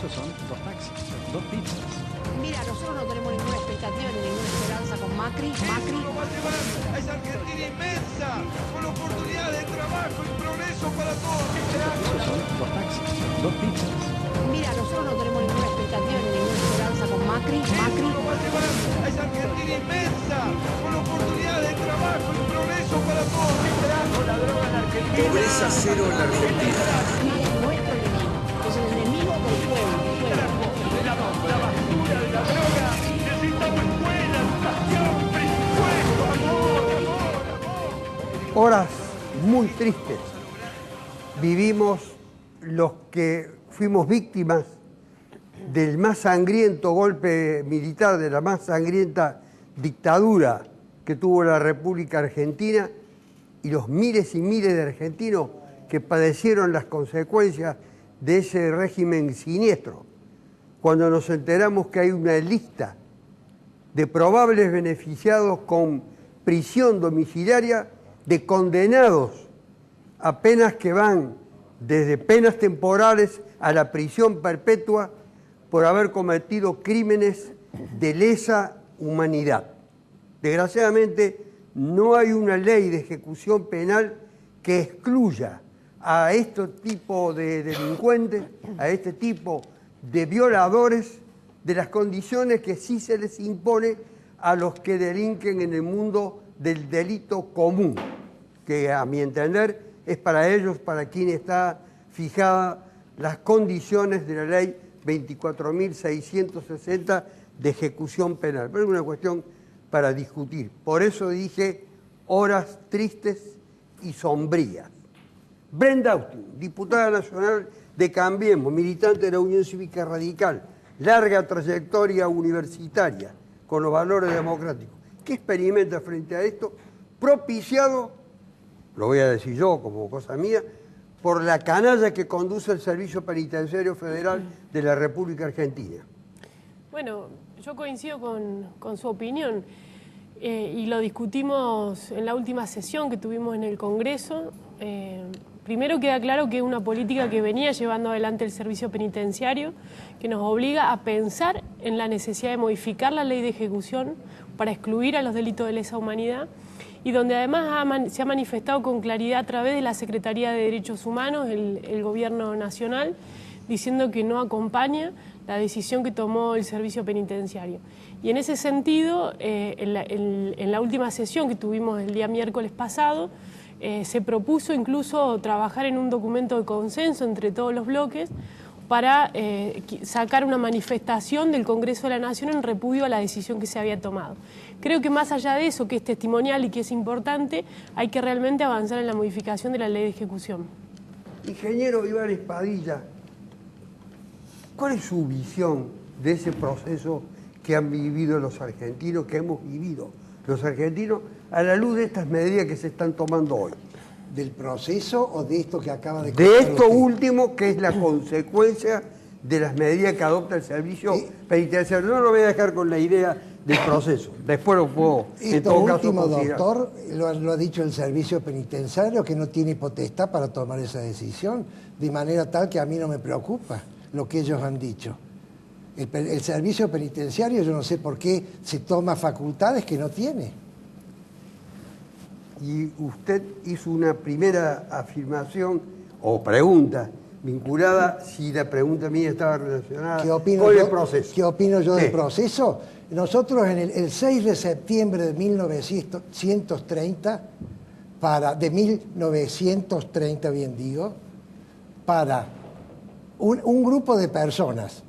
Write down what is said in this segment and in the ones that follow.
Estos son 2 taxis, 2 pizzas. Mira, nosotros no tenemos ninguna expectativa ni ninguna esperanza con Macri. Lo va a llevar a esa Argentina inmensa, con oportunidades de trabajo y progreso para todos. Estos son 2 taxis, 2 pizzas. Mira, nosotros no tenemos ninguna expectativa ni ninguna esperanza con Macri. Lo va a llevar a esa Argentina inmensa, con oportunidades de trabajo y progreso para todos. Pobreza cero en la Argentina. Es nuestro enemigo. Es el enemigo del pueblo. La basura de la droga. Necesitamos escuela, educación, presupuesto, amor. Horas muy tristes vivimos los que fuimos víctimas del más sangriento golpe militar, de la más sangrienta dictadura que tuvo la República Argentina, y los miles y miles de argentinos que padecieron las consecuencias de ese régimen siniestro. Cuando nos enteramos que hay una lista de probables beneficiados con prisión domiciliaria, de condenados a penas que van desde penas temporales a la prisión perpetua por haber cometido crímenes de lesa humanidad. Desgraciadamente, no hay una ley de ejecución penal que excluya a este tipo de delincuentes, a este tipo de violadores, de las condiciones que sí se les impone a los que delinquen en el mundo del delito común, que a mi entender es para ellos, para quien está fijada las condiciones de la ley 24.660 de ejecución penal. Pero es una cuestión para discutir. Por eso dije horas tristes y sombrías. Brenda Austin, diputada nacional de Cambiemos, militante de la Unión Cívica Radical, larga trayectoria universitaria con los valores democráticos. ¿Qué experimenta frente a esto? Propiciado, lo voy a decir yo como cosa mía, por la canalla que conduce el Servicio Penitenciario Federal de la República Argentina. Bueno, yo coincido con su opinión y lo discutimos en la última sesión que tuvimos en el Congreso. Primero queda claro que es una política que venía llevando adelante el Servicio Penitenciario, que nos obliga a pensar en la necesidad de modificar la ley de ejecución para excluir a los delitos de lesa humanidad, y donde además se ha manifestado con claridad a través de la Secretaría de Derechos Humanos, el Gobierno Nacional, diciendo que no acompaña la decisión que tomó el Servicio Penitenciario. Y en ese sentido, en la última sesión que tuvimos el día miércoles pasado, se propuso incluso trabajar en un documento de consenso entre todos los bloques para sacar una manifestación del Congreso de la Nación en repudio a la decisión que se había tomado. Creo que más allá de eso, que es testimonial y que es importante, hay que realmente avanzar en la modificación de la ley de ejecución. Ingeniero Iván Espadilla, ¿cuál es su visión de ese proceso que han vivido los argentinos, que hemos vivido los argentinos, a la luz de estas medidas que se están tomando hoy? ¿Del proceso o de esto que acaba de contar? De esto usted? último, que es la consecuencia de las medidas que adopta el Servicio Penitenciario. No lo voy a dejar con la idea del proceso. Después lo puedo, en todo caso, último, considerar. doctor, lo ha dicho el Servicio Penitenciario, que no tiene potestad para tomar esa decisión, de manera tal que a mí no me preocupa lo que ellos han dicho. El Servicio Penitenciario, yo no sé por qué se toma facultades que no tiene. Y usted hizo una primera afirmación o pregunta vinculada, si la pregunta mía estaba relacionada con el proceso. ¿Qué opino yo del proceso? Nosotros en el 6 de septiembre de 1930, de 1930 bien digo, para un grupo de personas,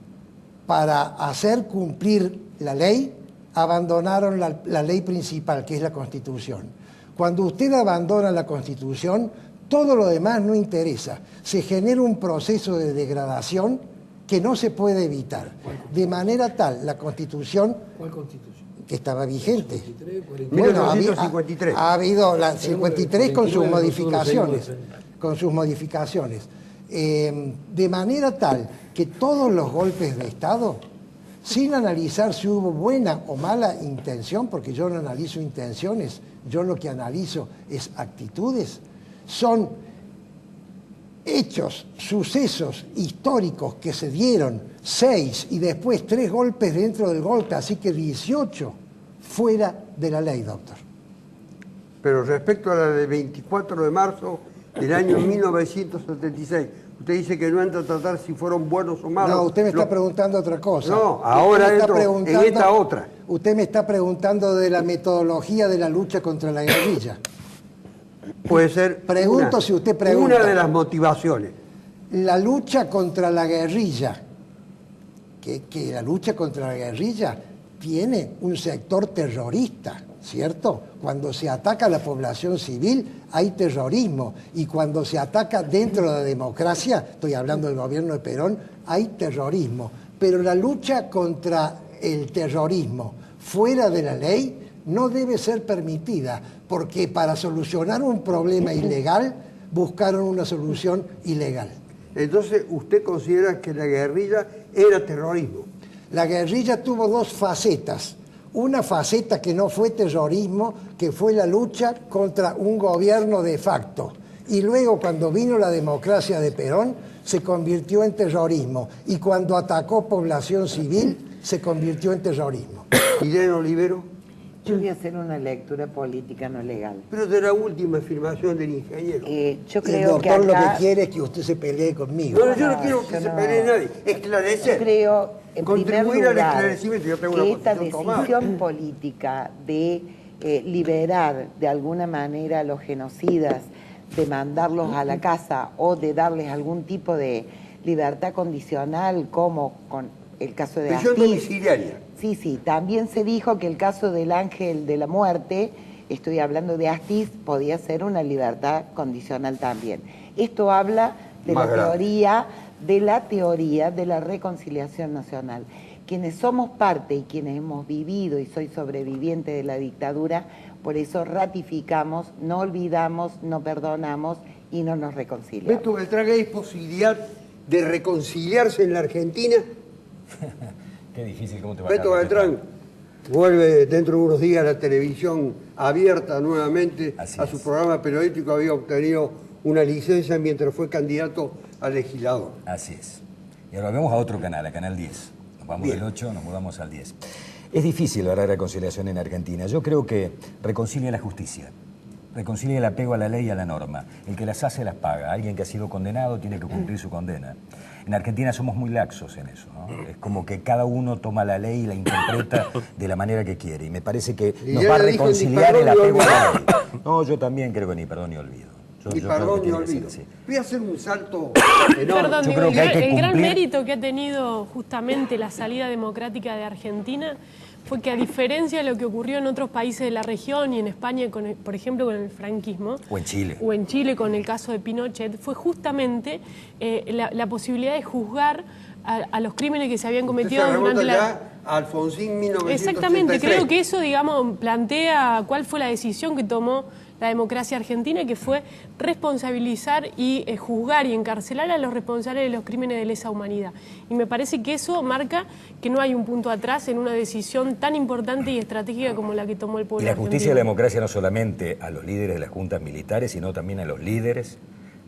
para hacer cumplir la ley, abandonaron la ley principal, que es la Constitución. Cuando usted abandona la Constitución, todo lo demás no interesa. Se genera un proceso de degradación que no se puede evitar. De manera tal, la Constitución... ¿Cuál Constitución? Que estaba vigente. 1953. Ha habido la 53 con sus modificaciones. De manera tal que todos los golpes de Estado, sin analizar si hubo buena o mala intención, porque yo no analizo intenciones, yo lo que analizo es actitudes, son hechos, sucesos históricos que se dieron, 6 y después 3 golpes dentro del golpe, así que 18 fuera de la ley, doctor. Pero respecto a la del 24 de marzo del año 1976, usted dice que no entra a tratar si fueron buenos o malos. No, usted me está preguntando otra cosa. No, ahora entro en esta otra. Usted me está preguntando de la metodología de la lucha contra la guerrilla. Puede ser Pregunto si usted pregunta. una de las motivaciones. La lucha contra la guerrilla, que la lucha contra la guerrilla tiene un sector terrorista, ¿cierto? Cuando se ataca a la población civil hay terrorismo, y cuando se ataca dentro de la democracia, estoy hablando del gobierno de Perón, hay terrorismo. Pero la lucha contra el terrorismo fuera de la ley no debe ser permitida, porque para solucionar un problema ilegal buscaron una solución ilegal. Entonces, ¿usted considera que la guerrilla era terrorismo? La guerrilla tuvo 2 facetas. Una faceta que no fue terrorismo, que fue la lucha contra un gobierno de facto. Y luego, cuando vino la democracia de Perón, se convirtió en terrorismo. Y cuando atacó población civil, se convirtió en terrorismo. Irene Olivero. Yo voy a hacer una lectura política no legal. Pero de la última afirmación del ingeniero. Yo El creo que doctor lo acá, que quiere es que usted se pelee conmigo. No, yo no quiero que yo se no. pelee nadie. yo Esclarecer. creo, en primer Contribuir al lugar, esclarecimiento. Yo tengo que una esta posición tomada. decisión política de liberar de alguna manera a los genocidas, de mandarlos a la casa o de darles algún tipo de libertad condicional, como con el caso de Prisión Astiz. domiciliaria. Sí, también se dijo que el caso del ángel de la muerte, estoy hablando de Astiz, podía ser una libertad condicional también. Esto habla de Más grave. teoría de la reconciliación nacional. Quienes somos parte y quienes hemos vivido, y soy sobreviviente de la dictadura, por eso ratificamos, no olvidamos, no perdonamos y no nos reconciliamos. ¿Beto Beltrán, hay posibilidad de reconciliarse en la Argentina? Qué difícil, ¿cómo te va Beto Beltrán vuelve dentro de unos días a la televisión abierta nuevamente Así a es. su programa periodístico. Había obtenido una licencia mientras fue candidato a legislador. Así es. Y ahora vamos a otro canal, a Canal 10. Nos vamos Bien. del 8, nos mudamos al 10. Es difícil la reconciliación en Argentina. Yo creo que reconcilia la justicia. Reconcilia el apego a la ley y a la norma. El que las hace las paga. Alguien que ha sido condenado tiene que cumplir su condena. En Argentina somos muy laxos en eso, ¿no? Es como que cada uno toma la ley y la interpreta de la manera que quiere. Y me parece que Y nos ya va a le dijo, ni reconciliar el perdón ni apego a la olvido. ley. No, yo también creo que ni perdón ni olvido. Ni Yo creo perdón que ni tiene que ser olvido. así. Voy a hacer un salto Perdón, enorme. Yo digo, creo que hay que el gran cumplir- mérito que ha tenido justamente la salida democrática de Argentina fue que, a diferencia de lo que ocurrió en otros países de la región y en España, por ejemplo, con el franquismo, O en Chile. o en Chile con el caso de Pinochet, fue justamente la posibilidad de juzgar a los crímenes que se habían Usted cometido se remonta durante la... ya a Alfonsín 1983. Exactamente, creo que eso, digamos, plantea cuál fue la decisión que tomó la democracia argentina, que fue responsabilizar y juzgar y encarcelar a los responsables de los crímenes de lesa humanidad. Y me parece que eso marca que no hay un punto atrás en una decisión tan importante y estratégica como la que tomó el pueblo Y la argentino. justicia y la democracia no solamente a los líderes de las juntas militares, sino también a los líderes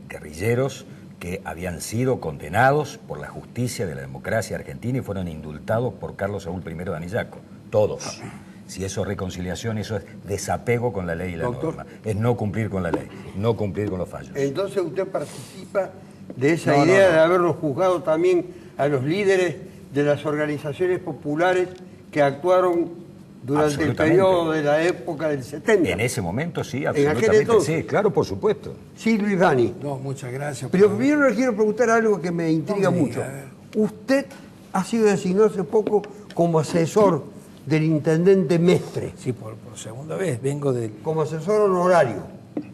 guerrilleros que habían sido condenados por la justicia de la democracia argentina y fueron indultados por Carlos Saúl I de Anillaco. Todos. Si eso es reconciliación, eso es desapego con la ley y la Doctor. norma. Es no cumplir con la ley, no cumplir con los fallos. Entonces usted participa de esa No, idea no. de haberlos juzgado también a los líderes de las organizaciones populares que actuaron durante el Absolutamente. periodo de la época del 70. En ese momento sí, aquel absolutamente entonces. sí, claro, por supuesto. Sí, Luis Bani. No, muchas gracias. Pero primero le quiero preguntar algo que me intriga No me mucho. diga, a ver. Usted ha sido designado hace poco como asesor del intendente Mestre, Sí, por segunda vez vengo del como asesor honorario.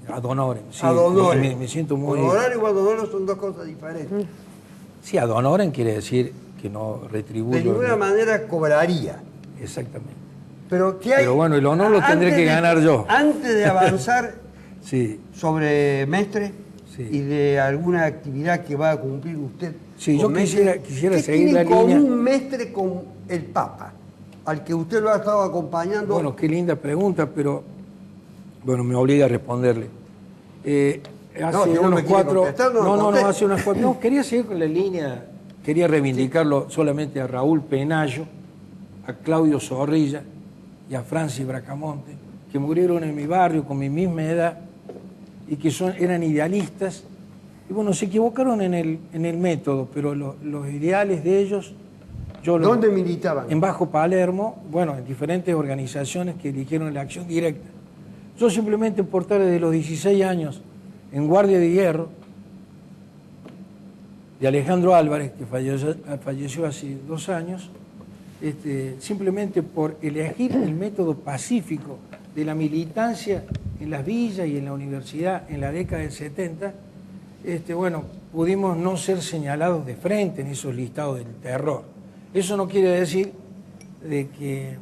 ad honorem. Sí, Ad honorem. Me siento muy... Honorario y ad honorem son dos cosas diferentes. Sí, ad honorem quiere decir que no retribuyo. De ninguna manera cobraría. Exactamente. Pero, ¿qué hay? Pero bueno, el honor lo tendré Antes que de- ganar yo. Antes de avanzar Sí, sobre Mestre Sí. y de alguna actividad que va a cumplir usted. Sí, con yo Mestre, quisiera ¿qué seguir tiene la en común línea? Mestre con el Papa, al que usted lo ha estado acompañando? bueno, qué linda pregunta, pero bueno, me obliga a responderle. No, si no unos me quiere 4... contestar, no No, conteste. hace unas 4... No, quería seguir con la línea, quería reivindicarlo solamente a Raúl Penayo, a Claudio Zorrilla y a Francis Bracamonte, que murieron en mi barrio con mi misma edad y que eran idealistas. Y bueno, se equivocaron en el método, pero los ideales de ellos... ¿Dónde militaban? En Bajo Palermo, bueno, en diferentes organizaciones que eligieron la acción directa. Yo simplemente por estar desde los 16 años en Guardia de Hierro, de Alejandro Álvarez, que falleció hace 2 años, simplemente por elegir el método pacífico de la militancia en las villas y en la universidad en la década del 70, bueno, pudimos no ser señalados de frente en esos listados del terror. Eso no quiere decir de que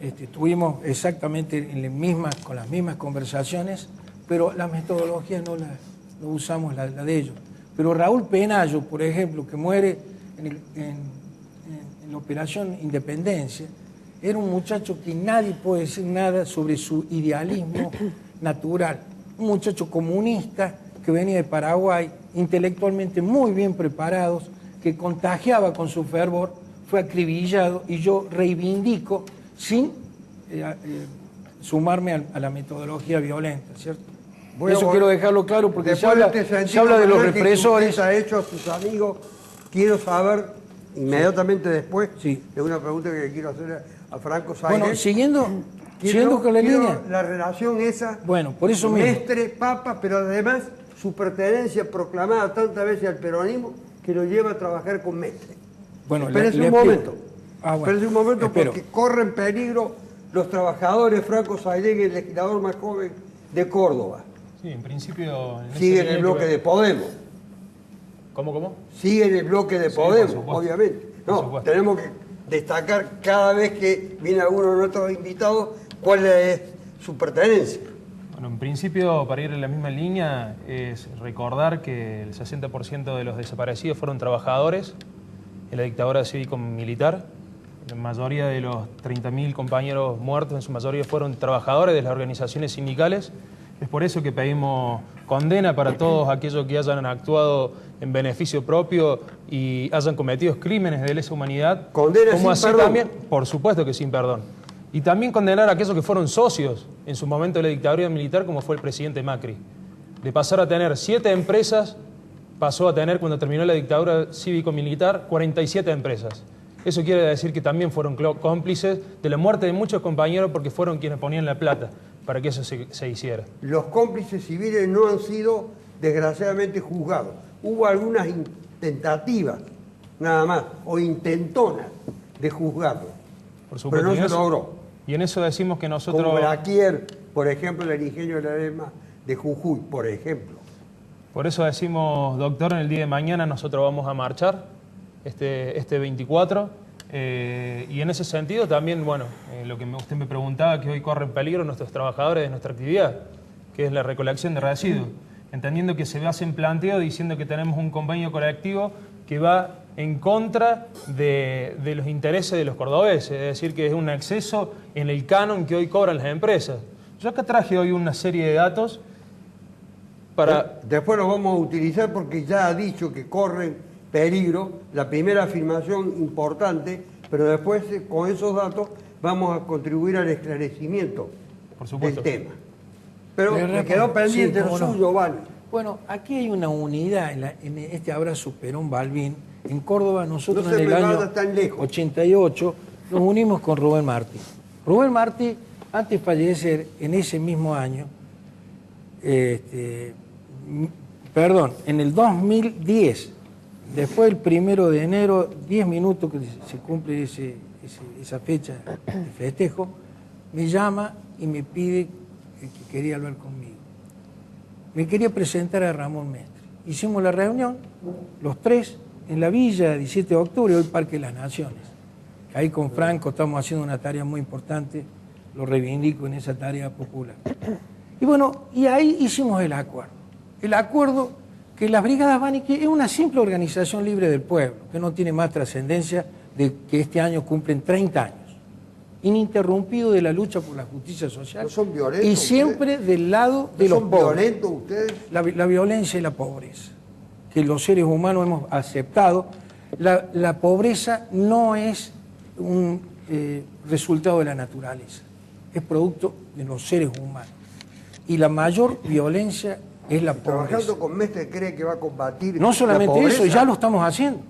estuvimos exactamente con las mismas conversaciones, pero las metodologías no usamos la de ellos. Pero Raúl Penayo, por ejemplo, que muere en la Operación Independencia, era un muchacho que nadie puede decir nada sobre su idealismo natural. Un muchacho comunista que venía de Paraguay, intelectualmente muy bien preparados, que contagiaba con su fervor, fue acribillado, y yo reivindico sin sumarme a la metodología violenta, ¿cierto? Eso quiero dejarlo claro porque se habla de los represores. ¿Qué ha hecho a sus amigos? Quiero saber, inmediatamente después, sí, de una pregunta que quiero hacer a Franco Sainz. Bueno, siguiendo con la línea. La relación esa, bueno, por eso mismo. Mestre, Papa, pero además su pertenencia proclamada tantas veces al peronismo que lo lleva a trabajar con Mestre. Bueno, espérese un momento. Bueno, espérese un momento, espero. Porque corren peligro los trabajadores. Franco Sainz, el legislador más joven de Córdoba. Sí, en principio... Sigue en el bloque de Podemos. ¿Cómo? Sigue en el bloque de Podemos, obviamente. No, supuesto. tenemos que destacar cada vez que viene alguno de nuestros invitados cuál es su pertenencia. Bueno, en principio, para ir en la misma línea, es recordar que el 60% de los desaparecidos fueron trabajadores en la dictadura cívico-militar. La mayoría de los 30.000 compañeros muertos, en su mayoría, fueron trabajadores de las organizaciones sindicales. Es por eso que pedimos condena para todos aquellos que hayan actuado en beneficio propio y hayan cometido crímenes de lesa humanidad. ¿Condena como sin así perdón? También, por supuesto que sin perdón. Y también condenar a aquellos que fueron socios en su momento de la dictadura militar, como fue el presidente Macri. De pasar a tener 7 empresas, pasó a tener, cuando terminó la dictadura cívico-militar, 47 empresas. Eso quiere decir que también fueron cómplices de la muerte de muchos compañeros porque fueron quienes ponían la plata para que eso se hiciera. Los cómplices civiles no han sido, desgraciadamente, juzgados. Hubo algunas tentativas, nada más, o intentonas de juzgarlos. Por supuesto, pero no se logró. Y en eso decimos que nosotros... Como Blaquier, por ejemplo, el ingenio de la Lerma de Jujuy, por ejemplo. Por eso decimos, doctor, en el día de mañana nosotros vamos a marchar, este 24, y en ese sentido también, bueno, lo que usted me preguntaba, que hoy corre en peligro nuestros trabajadores de nuestra actividad, que es la recolección de residuos, entendiendo que se hace en planteo diciendo que tenemos un convenio colectivo que va en contra de los intereses de los cordobeses, es decir, que es un exceso en el canon que hoy cobran las empresas. Yo acá traje hoy una serie de datos para... Después los vamos a utilizar porque ya ha dicho que corren peligro, la primera afirmación importante, pero después con esos datos vamos a contribuir al esclarecimiento del tema. Pero me quedó pendiente lo suyo, Vale. Bueno, aquí hay una unidad en este abrazo Perón-Balbín. En Córdoba nosotros no se en el año tan lejos. 88 nos unimos con Rubén Martí. Rubén Martí, antes de fallecer en ese mismo año, en el 2010, después del 1 de enero, 10 minutos que se cumple esa fecha de festejo, me llama y me pide que quería hablar conmigo. Me quería presentar a Ramón Mestre. Hicimos la reunión, los tres, en la villa, 17 de octubre, hoy Parque de las Naciones. Ahí con Franco estamos haciendo una tarea muy importante, lo reivindico en esa tarea popular. Y bueno, y ahí hicimos el acuerdo. El acuerdo que las Brigadas Bannique es una simple organización libre del pueblo, que no tiene más trascendencia de que este año cumplen 30 años. ininterrumpido de la lucha por la justicia social. ¿No son violentos y siempre del lado de ¿No los son pobres. violentos ustedes? La violencia y la pobreza, que los seres humanos hemos aceptado. La pobreza no es un resultado de la naturaleza, es producto de los seres humanos. Y la mayor violencia es la pobreza. Trabajando con Mestre, ¿cree que va a combatir No solamente la pobreza? eso, ya lo estamos haciendo.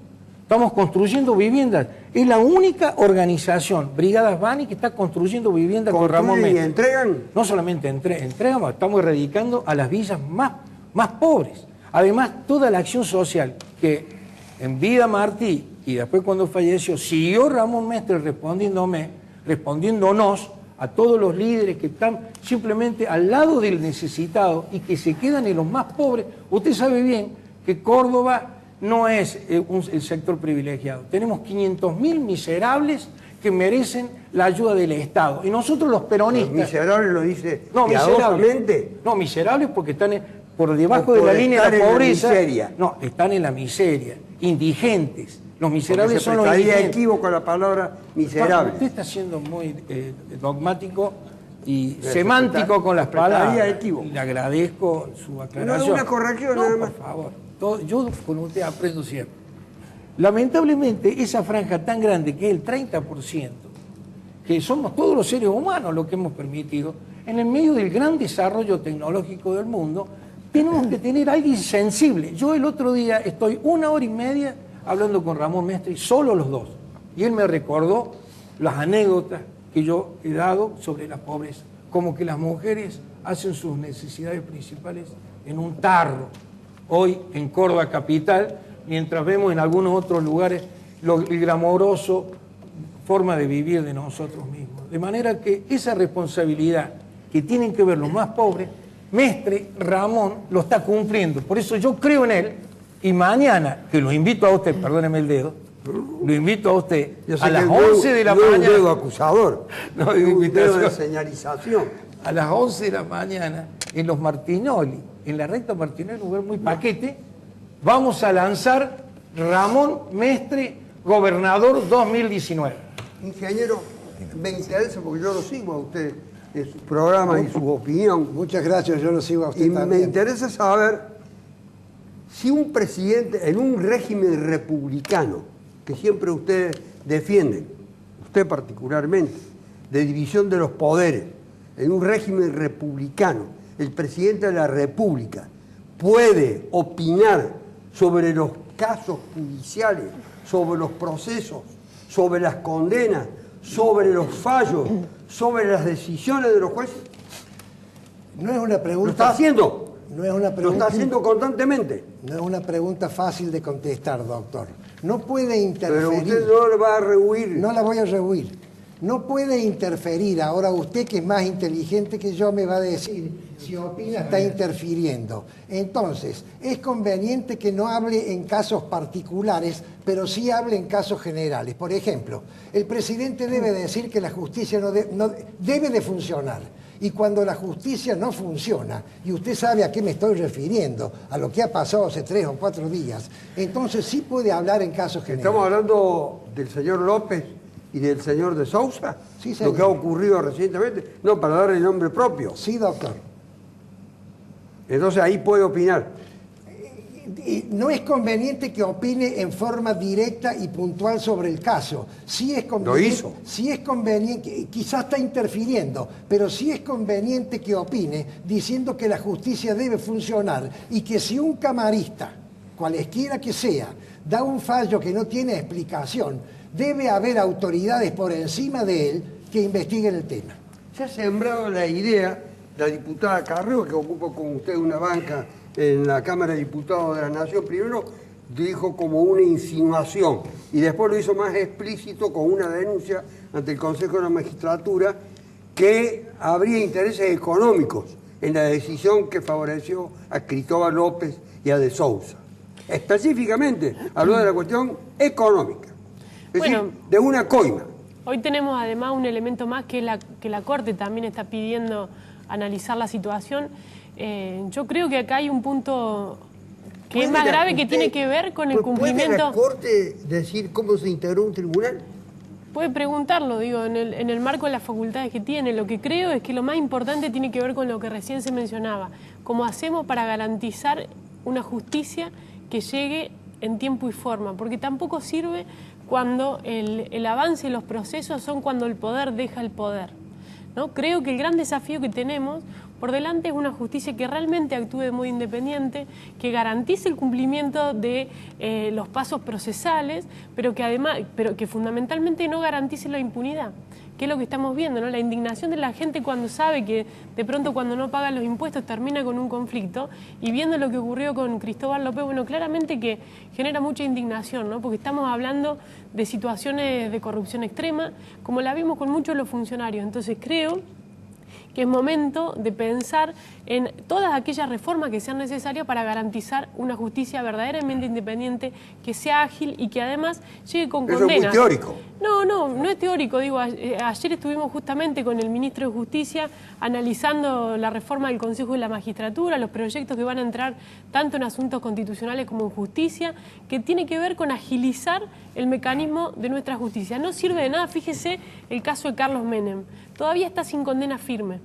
Estamos construyendo viviendas. Es la única organización, Brigadas Bani, que está construyendo viviendas con Ramón ¿Construyen y Mestre. entregan? No solamente entregamos, estamos erradicando a las villas más pobres. Además, toda la acción social que en vida Martí y después cuando falleció, siguió Ramón Mestre respondiéndonos a todos los líderes que están simplemente al lado del necesitado y que se quedan en los más pobres. Usted sabe bien que Córdoba no es el sector privilegiado. Tenemos 500.000 miserables que merecen la ayuda del Estado. Y nosotros los peronistas... ¿Los miserables lo dice No, piadosamente? No, miserables porque están por debajo de la línea de la pobreza. Miseria. No, están en la miseria. Indigentes. Los miserables Porque son los estaría indigentes. equívoco la palabra miserable. Usted está siendo muy dogmático y Respeta- semántico con las respetaría palabras. equívoco. Le agradezco su aclaración. una corrección No, nada más. por favor. Yo con usted aprendo siempre. Lamentablemente, esa franja tan grande que es el 30%, que somos todos los seres humanos los que hemos permitido, en el medio del gran desarrollo tecnológico del mundo, tenemos que tener a alguien sensible. Yo el otro día estoy 1 hora y media hablando con Ramón Mestre, solo los dos. Y él me recordó las anécdotas que yo he dado sobre la pobreza, como que las mujeres hacen sus necesidades principales en un tarro, hoy en Córdoba capital, mientras vemos en algunos otros lugares el glamoroso forma de vivir de nosotros mismos. De manera que esa responsabilidad que tienen que ver los más pobres, Mestre Ramón lo está cumpliendo. Por eso yo creo en él y mañana, que lo invito a usted, perdóneme el dedo, lo invito a usted Yo sé a que las el 11 de la no es mañana. un dedo acusador, No, es un invitación. dedo de señalización. A las 11 de la mañana, en los Martinoli, en la recta Martinoli, un lugar muy paquete, vamos a lanzar Ramón Mestre, Gobernador 2019. Ingeniero, me interesa porque yo lo sigo a usted en su programa y su opinión. Muchas gracias, yo lo sigo a usted Y me también. interesa saber si un presidente en un régimen republicano, que siempre ustedes defienden, usted particularmente, de división de los poderes, en un régimen republicano, el presidente de la República puede opinar sobre los casos judiciales, sobre los procesos, sobre las condenas, sobre los fallos, sobre las decisiones de los jueces. No es una pregunta. ¿Lo está haciendo? No es una Lo está pregunta. haciendo constantemente. No es una pregunta fácil de contestar, doctor. No puede interferir. Pero usted no le va a rehuir. No la voy a rehuir. No puede interferir. Ahora usted, que es más inteligente que yo, me va a decir si opina está interfiriendo. Entonces, es conveniente que no hable en casos particulares, pero sí hable en casos generales. Por ejemplo, el presidente debe decir que la justicia no debe de funcionar. Y cuando la justicia no funciona, y usted sabe a qué me estoy refiriendo, a lo que ha pasado hace 3 o 4 días, entonces sí puede hablar en casos generales. Estamos hablando del señor López y del señor de Sousa, Sí, señor. lo que ha ocurrido recientemente, no para darle el nombre propio. Sí, doctor. Entonces ahí puede opinar. Y no es conveniente que opine en forma directa y puntual sobre el caso. Sí es conveniente, Lo hizo. sí es conveniente, quizás está interfiriendo, pero sí es conveniente que opine diciendo que la justicia debe funcionar y que si un camarista, cualesquiera que sea, da un fallo que no tiene explicación, debe haber autoridades por encima de él que investiguen el tema. Se ha sembrado la idea, la diputada Carreo, que ocupa con usted una banca en la Cámara de Diputados de la Nación, primero dijo como una insinuación y después lo hizo más explícito con una denuncia ante el Consejo de la Magistratura que habría intereses económicos en la decisión que favoreció a Cristóbal López y a de Sousa. Específicamente habló de la cuestión económica, es Bueno. decir, de una coima. Hoy tenemos además un elemento más que la Corte también está pidiendo analizar la situación. Yo creo que acá hay un punto que es más grave que tiene que ver con el ¿Puede cumplimiento. la Corte decir cómo se integró un tribunal? Puede preguntarlo, digo, en el marco de las facultades que tiene. Lo que creo es que lo más importante tiene que ver con lo que recién se mencionaba. ¿Cómo hacemos para garantizar una justicia que llegue en tiempo y forma? Porque tampoco sirve cuando el avance y los procesos son cuando el poder deja el poder, ¿no? Creo que el gran desafío que tenemos por delante es una justicia que realmente actúe de modo independiente, que garantice el cumplimiento de los pasos procesales, pero que fundamentalmente no garantice la impunidad, que es lo que estamos viendo, ¿no? La indignación de la gente cuando sabe que de pronto cuando no pagan los impuestos termina con un conflicto, y viendo lo que ocurrió con Cristóbal López, bueno, claramente que genera mucha indignación, ¿no? Porque estamos hablando de situaciones de corrupción extrema, como la vimos con muchos de los funcionarios. Entonces creo que es momento de pensar en todas aquellas reformas que sean necesarias para garantizar una justicia verdaderamente independiente, que sea ágil y que además llegue con condenas. Eso es muy teórico. No es teórico. Digo, ayer estuvimos justamente con el ministro de Justicia analizando la reforma del Consejo de la Magistratura, los proyectos que van a entrar tanto en asuntos constitucionales como en justicia, que tiene que ver con agilizar el mecanismo de nuestra justicia. No sirve de nada, fíjese el caso de Carlos Menem. Todavía está sin condena firme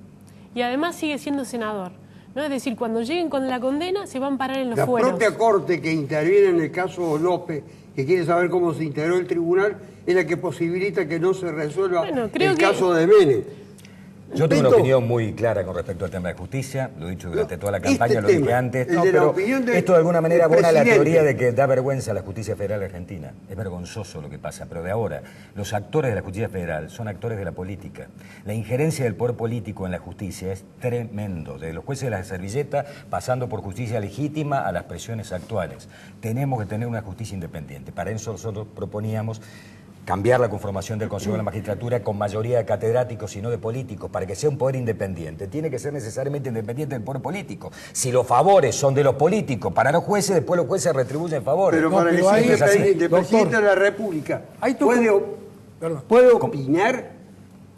y además sigue siendo senador, ¿no? Es decir, cuando lleguen con la condena se van a parar en los fueros. La propia Corte que interviene en el caso López, que quiere saber cómo se integró el tribunal, es la que posibilita que no se resuelva el caso de Menem. Yo tengo una opinión muy clara con respecto al tema de justicia, lo he dicho durante toda la campaña, lo dije antes, pero esto de alguna manera abona la teoría de que da vergüenza a la justicia federal argentina. Es vergonzoso lo que pasa, pero de ahora, los actores de la justicia federal son actores de la política. La injerencia del poder político en la justicia es tremendo, desde los jueces de la servilleta, pasando por justicia legítima a las presiones actuales. Tenemos que tener una justicia independiente. Para eso nosotros proponíamos cambiar la conformación del Consejo de la Magistratura con mayoría de catedráticos y no de políticos, para que sea un poder independiente. Tiene que ser necesariamente independiente del poder político. Si los favores son de los políticos para los jueces, después los jueces retribuyen favores. Pero para el presidente de la República, ¿puede opinar?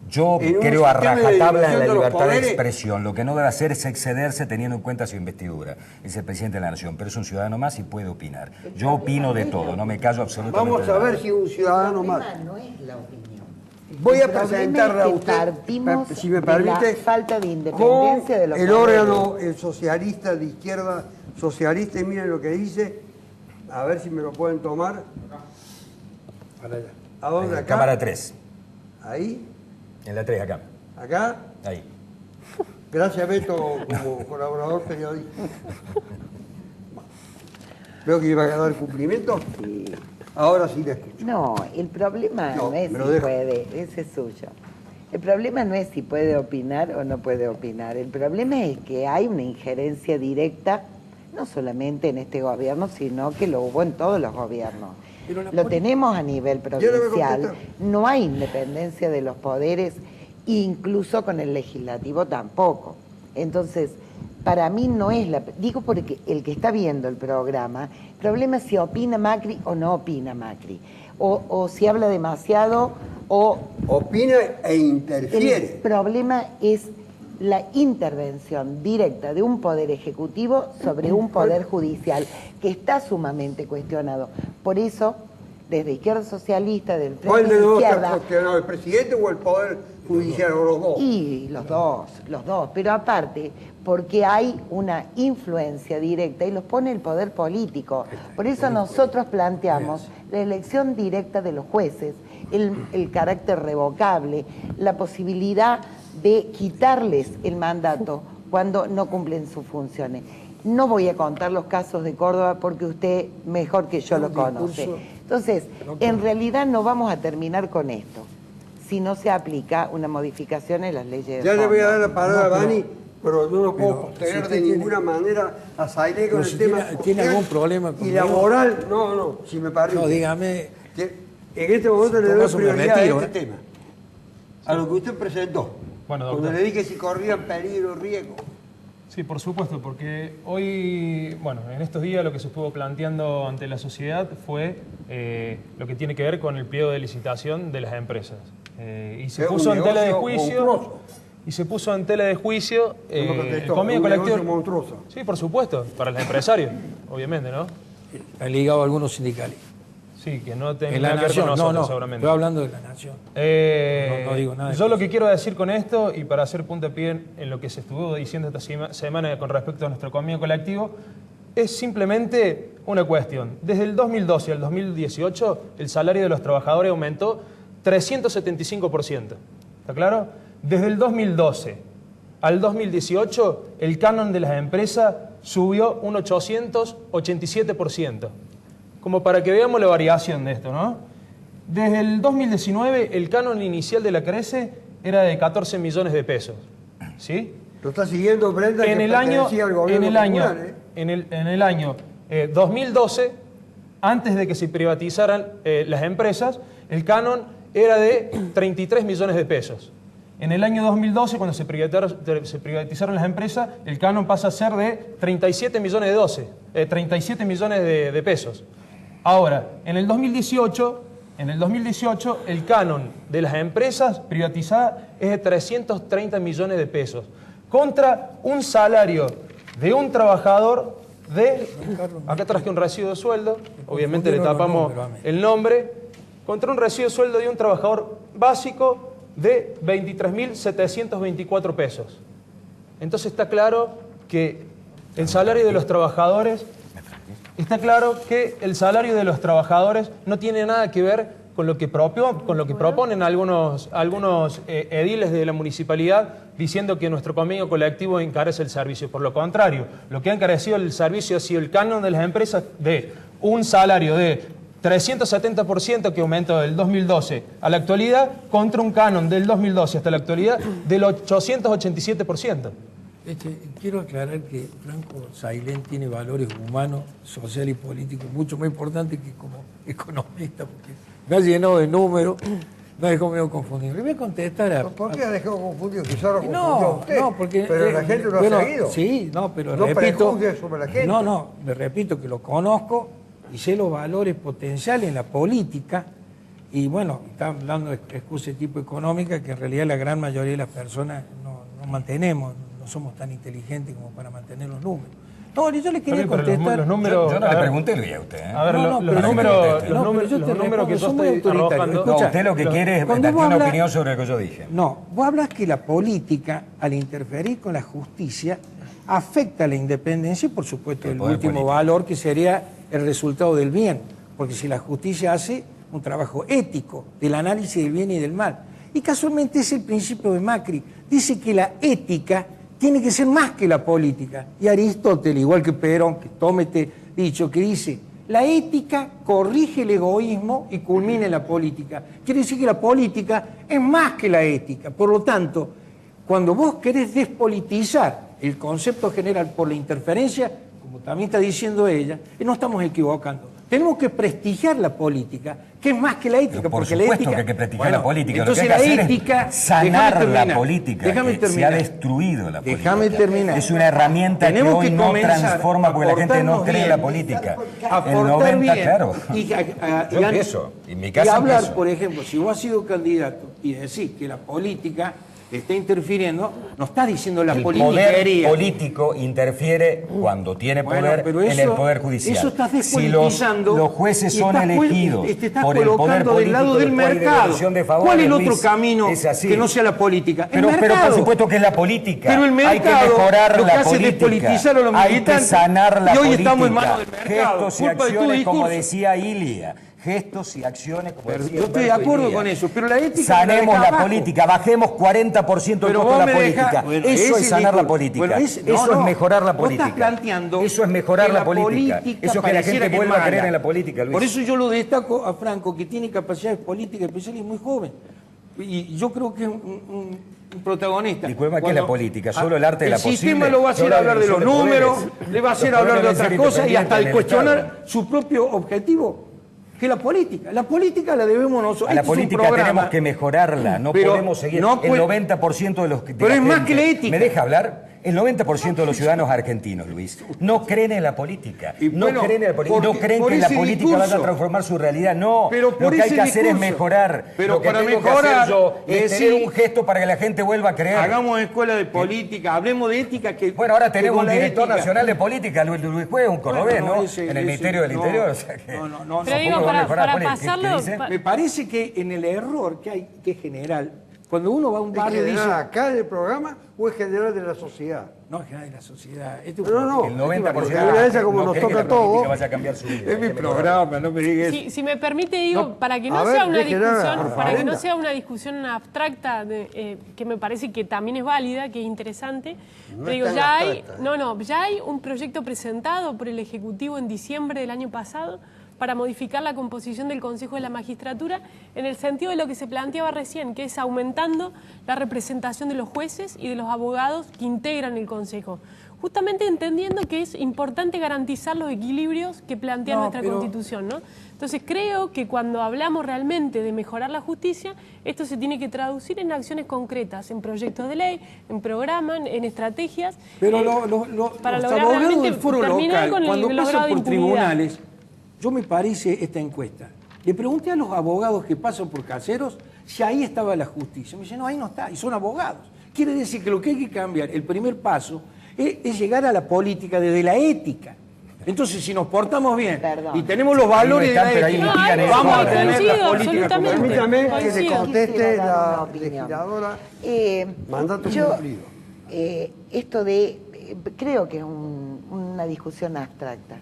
Yo creo a rajatabla en la libertad de expresión. Lo que no debe hacer es excederse teniendo en cuenta su investidura. Es el presidente de la Nación, pero es un ciudadano más y puede opinar. Yo opino de todo, no me callo absolutamente. Vamos a ver si un ciudadano más. No es la opinión. Voy a presentarle a usted, si me permite, falta de independencia de los el órgano, el socialista de izquierda socialista, y miren lo que dice, a ver si me lo pueden tomar. Para allá. ¿A dónde? Acá. Cámara 3. Ahí. En la 3, acá. ¿Acá? Ahí. Gracias, Beto, como colaborador periodista. Veo que iba a dar cumplimiento. Sí. Ahora sí le escucho. No, el problema no es si puede, ese es suyo. El problema no es si puede opinar o no puede opinar. El problema es que hay una injerencia directa, no solamente en este gobierno, sino que lo hubo en todos los gobiernos. Lo tenemos a nivel provincial, no hay independencia de los poderes, incluso con el legislativo tampoco. Entonces, para mí no es la... Digo porque el que está viendo el problema es si opina Macri o no opina Macri, o si habla demasiado o... Opina e interfiere. El problema es la intervención directa de un poder ejecutivo sobre un poder judicial que está sumamente cuestionado. Por eso, desde Izquierda Socialista, del Frente de Izquierda... ¿El presidente o el poder judicial o los dos? Y los dos. Pero aparte, porque hay una influencia directa y los pone el poder político. Por eso nosotros planteamos la elección directa de los jueces, el carácter revocable, la posibilidad de quitarles el mandato cuando no cumplen sus funciones. No voy a contar los casos de Córdoba porque usted mejor que yo lo conoce. Entonces, en realidad no vamos a terminar con esto si no se aplica una modificación en las leyes de Ya fondo. le voy a dar la palabra a Bani, pero no lo puedo postergar de ninguna manera a Saile con el tema. ¿Tiene algún problema y la moral? No, si me parece. No, dígame. En este momento le doy prioridad a este tema. Sí. A lo que usted presentó. Bueno, doctor. Cuando le dije si corrían peligro, riesgo. Sí, por supuesto, porque hoy, bueno, en estos días lo que se estuvo planteando ante la sociedad fue lo que tiene que ver con el pliego de licitación de las empresas. Y se puso en tela de juicio. Monstruoso. Y se puso en tela de juicio el convenio colectivo. Monstruoso. Sí, por supuesto, para los empresarios, obviamente, ¿no? Ha ligado a algunos sindicalistas. Sí, que no En tenga la nada que ver con nación, nosotros, no, seguramente. estoy hablando de la nación. No digo nada de Yo eso. lo que quiero decir con esto, y para hacer puntapié en lo que se estuvo diciendo esta semana con respecto a nuestro convenio colectivo, es simplemente una cuestión. Desde el 2012 al 2018, el salario de los trabajadores aumentó 375%. ¿Está claro? Desde el 2012 al 2018, el canon de las empresas subió un 887%. Como para que veamos la variación de esto, ¿no? Desde el 2019, el canon inicial de la CRECE era de 14 millones de pesos. ¿Sí? Lo está siguiendo Brenda, En que el año, pertenecía al gobierno popular, ¿eh? en el año 2012, antes de que se privatizaran las empresas, el canon era de 33 millones de pesos. En el año 2012, cuando se privatizaron las empresas, el canon pasa a ser de 37 millones de pesos. Ahora, en el 2018, el canon de las empresas privatizadas es de 330 millones de pesos, contra un salario de un trabajador de... Acá traje un recibo de sueldo, obviamente le tapamos el nombre, contra un recibo de sueldo de un trabajador básico de 23.724 pesos. Entonces está claro que el salario de los trabajadores... Está claro que el salario de los trabajadores no tiene nada que ver con lo que proponen algunos ediles de la municipalidad diciendo que nuestro convenio colectivo encarece el servicio. Por lo contrario, lo que ha encarecido el servicio ha sido el canon de las empresas de un salario de 370% que aumentó del 2012 a la actualidad contra un canon del 2012 hasta la actualidad del 887%. Quiero aclarar que Franco Sailén tiene valores humanos, sociales y políticos mucho más importantes que como economista, porque me ha llenado de números, me ha dejado medio confundido. Le voy a contestar a... ¿Por qué ha dejado confundido? Quizá lo confundió a No, usted. no, porque... Pero la gente lo ha seguido. Sí, no, pero no repito... prejuzgue sobre la gente. No, me repito que lo conozco y sé los valores potenciales en la política. Y bueno, está hablando de excusa de tipo económica que en realidad la gran mayoría de las personas no mantenemos. No somos tan inteligentes como para mantener los números. No, yo le quería contestar... Los números, yo no le pregunté, Luis, a usted. ¿eh? A ver, los números que yo estoy arrojando... No, usted lo que quiere es darte una opinión sobre lo que yo dije. No, vos hablas que la política, al interferir con la justicia, afecta la independencia y, por supuesto, el último valor que sería el resultado del bien. Porque si la justicia hace un trabajo ético del análisis del bien y del mal. Y casualmente es el principio de Macri. Dice que la ética tiene que ser más que la política. Y Aristóteles, igual que Perón, que tómete dicho, que dice, la ética corrige el egoísmo y culmina en la política. Quiere decir que la política es más que la ética. Por lo tanto, cuando vos querés despolitizar el concepto general por la interferencia, como también está diciendo ella, no estamos equivocando. Tenemos que prestigiar la política, que es más que la ética. Pero por porque supuesto la ética, que hay que prestigiar la política. Entonces lo que hay que la hacer ética... es sanar la política. Déjame que terminar. se ha destruido la política. Déjame terminar. Es una herramienta que hoy no transforma porque la gente no cree en la política. El 90, claro. Yo pienso, en mi casa y hablar, pienso. por ejemplo, si vos has sido candidato y decís que la política está interfiriendo, no estás diciendo la el politiquería. poder político interfiere cuando tiene poder pero en eso, el poder judicial. Eso estás si los jueces son elegidos te estás por el poder colocando político del lado del después de mercado. devolución de favores, ¿Cuál es el otro Luis? camino Es así. que no sea la política? Pero por supuesto que es la política. Pero el mercado, hay que mejorar lo que la hace política. despolitizar a los hay que militantes, sanar la y hoy política. estamos en manos del mercado. Gestos y Culpa de tu acciones, como discurso. decía Ilia. Gestos y acciones, como decía Yo estoy de Humberto acuerdo Ilia. con eso, pero la ética... Sanemos me la deja política, bajemos 40% el Pero costo vos de la me política. dejás- bueno, eso ese es sanar la discurso. política. Bueno, eso es mejorar la Vos política. estás planteando eso es mejorar que la política. Eso es que la pareciera gente vuelva es a creer mala. en la política, Luis. Por eso yo lo destaco a Franco, que tiene capacidades políticas especiales y muy joven. Y yo creo que es un protagonista. Disculpa, ¿qué es la política? Solo el arte de la posible. El sistema lo va a hacer Solo la hablar de los división de números, poderes. le va a hacer Los hablar de poderes otras cosas y hasta de independientes en el cuestionar Estado. su propio objetivo, que es la política. La política la debemos nosotros. A la Este es un política programa, tenemos que mejorarla. No pero podemos seguir. no puede- el 90% de los que. Pero es más que la ética. ¿Me deja hablar? El 90% de los ciudadanos argentinos, Luis, no creen en la política. Y No bueno, creen en la política. No porque creen por que la ese política discurso. vaya a transformar su realidad. No. Pero Lo por que hay ese que hacer es discurso. mejorar. Pero Lo que para tengo mejorar, que hacer yo es decir- tener un gesto para que la gente vuelva a creer. Hagamos escuela de política, hablemos de ética. Que, Bueno, ahora que tenemos con un la director ética- nacional de política, Luis Juez, un cordobés, Bueno, ¿no? ese- En el ese- Ministerio del no, Interior. O sea que... No, Pero digo, ¿cómo va a mejorar para la política? ¿Qué pasarlo... dice? Me parece que en el error que hay, que es general, cuando uno va a un ¿Es barrio dice... general acá en el programa o es general de la sociedad? No, es general de la sociedad. Este es No, un- no. El 90% Porque a veces como no nos cree que toca la todo, política vaya a cambiar su vida. Es mi Hay que mejorar. programa, no me digas eso. Si me permite, digo, No, para que a no ver, sea una déjela, discusión, por para que favor. no sea una discusión abstracta, que me parece que también es válida, que es interesante. Pero digo, tan ya hay, abstracta, ya hay un proyecto presentado por el Ejecutivo en diciembre del año pasado para modificar la composición del Consejo de la Magistratura en el sentido de lo que se planteaba recién, que es aumentando la representación de los jueces y de los abogados que integran el Consejo. Justamente entendiendo que es importante garantizar los equilibrios que plantea nuestra Constitución, ¿no? Entonces creo que cuando hablamos realmente de mejorar la justicia, esto se tiene que traducir en acciones concretas, en proyectos de ley, en programas, en estrategias. Pero para los lograr abogados realmente del foro terminar local, con el cuando logrado pasan de por impunidad. tribunales, yo me parece esta encuesta. Le pregunté a los abogados que pasan por caseros si ahí estaba la justicia. Me dicen, no, ahí no está, y son abogados. Quiere decir que lo que hay que cambiar, el primer paso, es llegar a la política desde la ética. Entonces, si nos portamos bien y tenemos los valores de la pero ahí ética, mitigan eso. vamos a No, tener la coincido, política como absolutamente. Permítame que le Coincido. conteste Quisiera dar una la opinión. legisladora. Mandato yo, cumplido. Esto de, creo que es una discusión abstracta.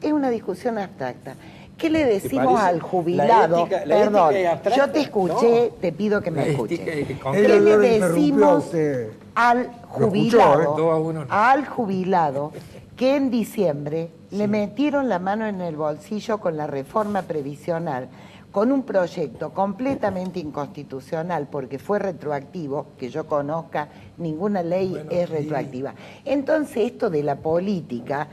Es una discusión abstracta. ¿Qué le decimos parece? al jubilado? La ética Perdón, es abstracta. yo te escuché, No. te pido que me La escuches. ética es ¿Qué concreta. Él le no lo interrumpió a decimos usted. al Lo escuchó, jubilado? 2-1. Al jubilado que en diciembre le metieron la mano en el bolsillo con la reforma previsional, con un proyecto completamente inconstitucional porque fue retroactivo, que yo conozca, ninguna ley es retroactiva. Entonces esto de la política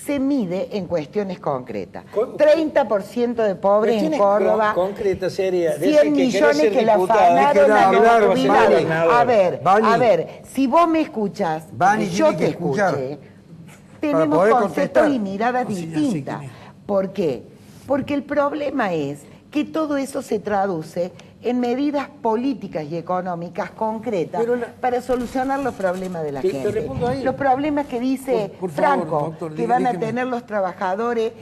se mide en cuestiones concretas. 30% de pobres en Córdoba, concreta, seria. 100 millones que la afanaron Déjela a los hablar, jubilados. Vani. A ver, si vos me escuchás, Vani y yo tiene que te escuchar. escuché, Para tenemos poder conceptos contestar. y miradas No, sí, ya sé distintas. quién es. ¿Por qué? Porque el problema es que todo eso se traduce en medidas políticas y económicas concretas Pero para solucionar los problemas de la Te gente. respondo ahí. Los problemas que dice Por favor, Franco, doctor, que van a déjeme. tener los trabajadores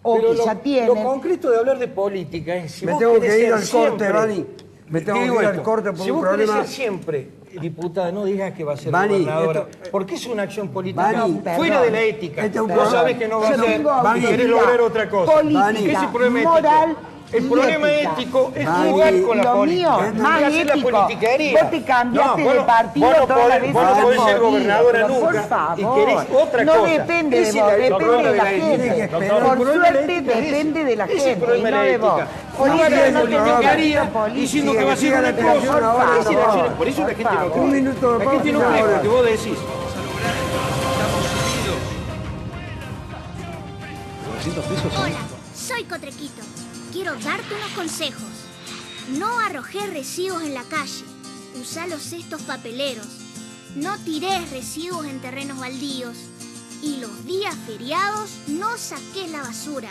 o Pero que ya lo tienen. concreto de hablar de política es si Me vos tengo querés que ir ser al corte, siempre- Vani. Me tengo Te que digo ir al esto, corte por si un vos querés problema. ser siempre diputada, no digas que va a ser Vani, gobernadora, esto- porque es una acción política Vani, fuera perdón. de la ética. Este es un Vos programa- sabés que no va a Yo ser tengo y querés autoridad lograr otra cosa. política, ¿Qué es el problema ético? moral El y problema ética. ético es Vani, jugar con la lo política. mío, Es más hacer la ético. politiquería. Vos te cambiaste vos de no- partido vos no todas las podés- veces Vos no que podés has ser podido, gobernadora pero nunca por y favor, querés otra no cosa. depende de Ese vos, es el depende problema de la ética. gente. Tiene que Por esperar. El problema de la suerte ética es depende de la ese. Ese es el gente y problema de no la de vos. ética. Por No eso hagas no tenés politiquería política. diciendo que va a ser Siga una la explicación cosa. ahora, Esa es por la acción. favor. Por eso la gente no favor. cree. Un minuto de La gente no pausa cree ahora. porque vos decís. Estamos unidos. 900 pesos. Hola, soy Cotrequito. Quiero darte unos consejos. No arrojes residuos en la calle. Usa los cestos papeleros. No tires residuos en terrenos baldíos. Y los días feriados no saques la basura.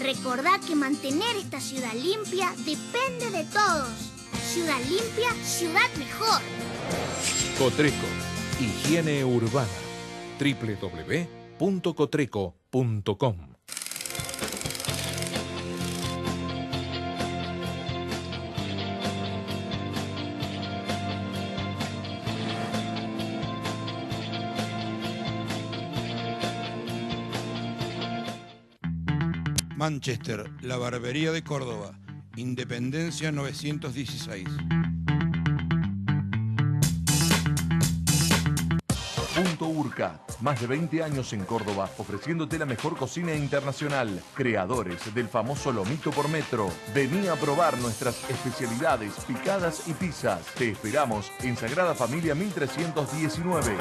Recordá que mantener esta ciudad limpia depende de todos. Ciudad limpia, ciudad mejor. Cotreco, higiene urbana. www.cotreco.com. Manchester, la barbería de Córdoba. Independencia 916. Punto Urca, más de 20 años en Córdoba, ofreciéndote la mejor cocina internacional. Creadores del famoso lomito por metro. Vení a probar nuestras especialidades, picadas y pizzas. Te esperamos en Sagrada Familia 1319.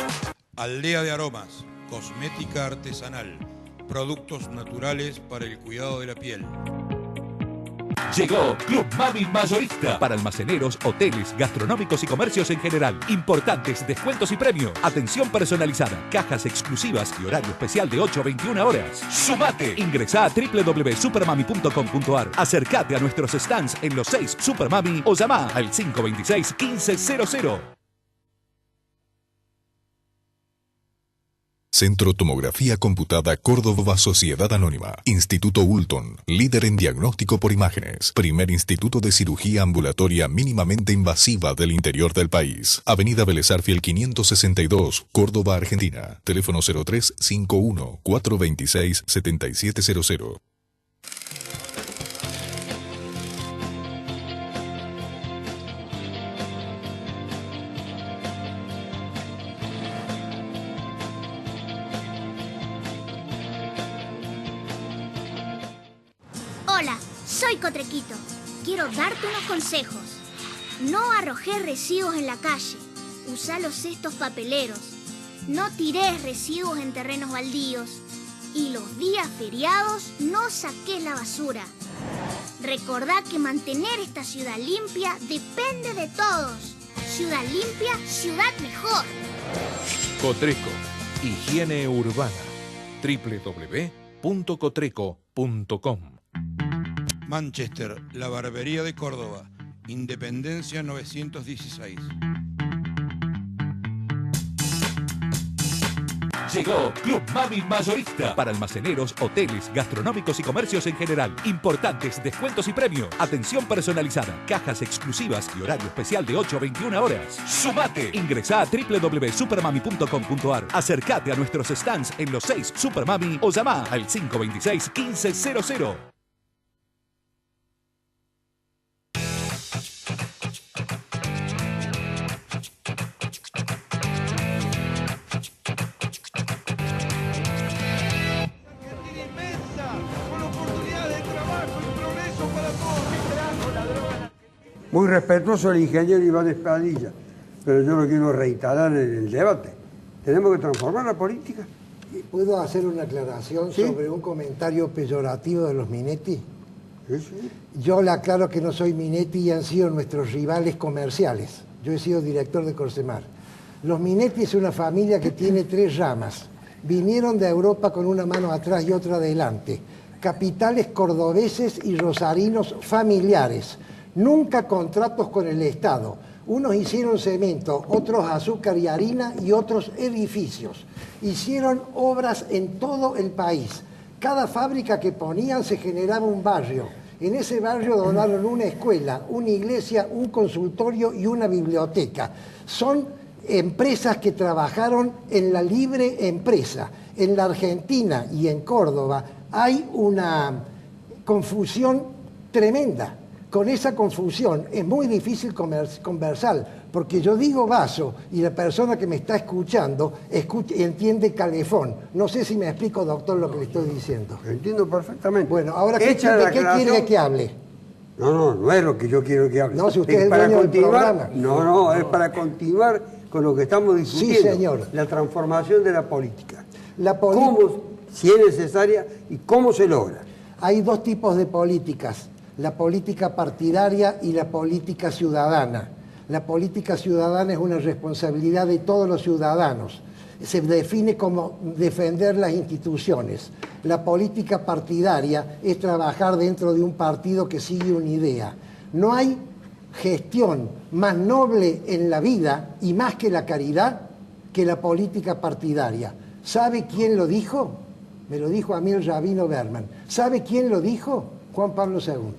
Aldea de Aromas, cosmética artesanal, productos naturales para el cuidado de la piel. Llegó Club Mami Mayorista para almaceneros, hoteles, gastronómicos y comercios en general. Importantes descuentos y premios. Atención personalizada, cajas exclusivas y horario especial de 8 a 21 horas. ¡Sumate! Ingresá a www.supermami.com.ar. Acércate a nuestros stands en los 6 Supermami o llama al 526-1500. Centro Tomografía Computada Córdoba Sociedad Anónima. Instituto Ulton, líder en diagnóstico por imágenes. Primer instituto de cirugía ambulatoria mínimamente invasiva del interior del país. Avenida Vélez Arfiel 562, Córdoba, Argentina. Teléfono 0351 426 7700. Hola, soy Cotrequito. Quiero darte unos consejos. No arrojes residuos en la calle. Usa los cestos papeleros. No tires residuos en terrenos baldíos. Y los días feriados no saques la basura. Recordá que mantener esta ciudad limpia depende de todos. Ciudad limpia, ciudad mejor. Cotreco, higiene urbana. www.cotreco.com. Manchester, la barbería de Córdoba, Independencia 916. Llegó Club Mami Mayorista para almaceneros, hoteles, gastronómicos y comercios en general. Importantes descuentos y premios. Atención personalizada, cajas exclusivas y horario especial de 8 a 21 horas. ¡Sumate! Ingresá a www.supermami.com.ar. Acércate a nuestros stands en los 6 Supermami o llama al 526-1500. Muy respetuoso el ingeniero Iván Espadilla, pero yo lo quiero reiterar en el debate. Tenemos que transformar la política. ¿Puedo hacer una aclaración sobre un comentario peyorativo de los Minetti? Sí. Yo le aclaro que no soy Minetti y han sido nuestros rivales comerciales. Yo he sido director de Corsemar. Los Minetti es una familia que tiene 3 ramas. Vinieron de Europa con una mano atrás y otra adelante. Capitales cordobeses y rosarinos familiares. Nunca contratos con el Estado. Unos hicieron cemento, otros azúcar y harina y otros edificios. Hicieron obras en todo el país. Cada fábrica que ponían se generaba un barrio. En ese barrio donaron una escuela, una iglesia, un consultorio y una biblioteca. Son empresas que trabajaron en la libre empresa. En la Argentina y en Córdoba hay una confusión tremenda. Con esa confusión es muy difícil conversar, porque yo digo vaso y la persona que me está escuchando entiende calefón. No sé si me explico, doctor, lo que le estoy diciendo. Lo entiendo perfectamente. Bueno, ahora, ¿de qué quiere que hable? No es lo que yo quiero que hable. No, si usted es el dueño del programa. No, es para continuar con lo que estamos discutiendo. Sí, señor. La transformación de la política. ¿Cómo, si es necesaria, y cómo se logra? Hay 2 tipos de políticas. La política partidaria y la política ciudadana. La política ciudadana es una responsabilidad de todos los ciudadanos. Se define como defender las instituciones. La política partidaria es trabajar dentro de un partido que sigue una idea. No hay gestión más noble en la vida y más que la caridad que la política partidaria. ¿Sabe quién lo dijo? Me lo dijo a mí el rabino Berman. ¿Sabe quién lo dijo? Juan Pablo II.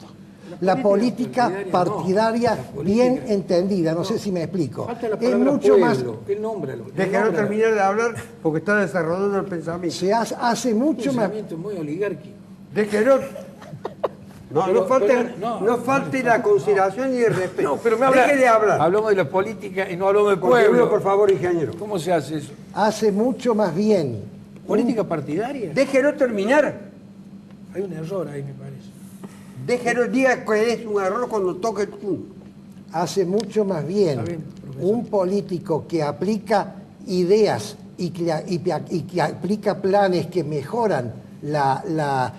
La política partidaria bien entendida, no sé si me explico. Es mucho más. Déjalo terminar de hablar porque está desarrollando el pensamiento. Se hace mucho más. Muy oligárquico. Déjelo. No falte la consideración y el respeto. No, pero me habla, deje de hablar. Hablamos de la política y no hablamos del pueblo. Por favor, ingeniero. ¿Cómo se hace eso? Hace mucho más bien. ¿Política partidaria? Déjelo terminar. Hay un error ahí, me parece. Déjelo, diga que es un error cuando toque el punto. Hace mucho más bien un político que aplica ideas y que aplica planes que mejoran la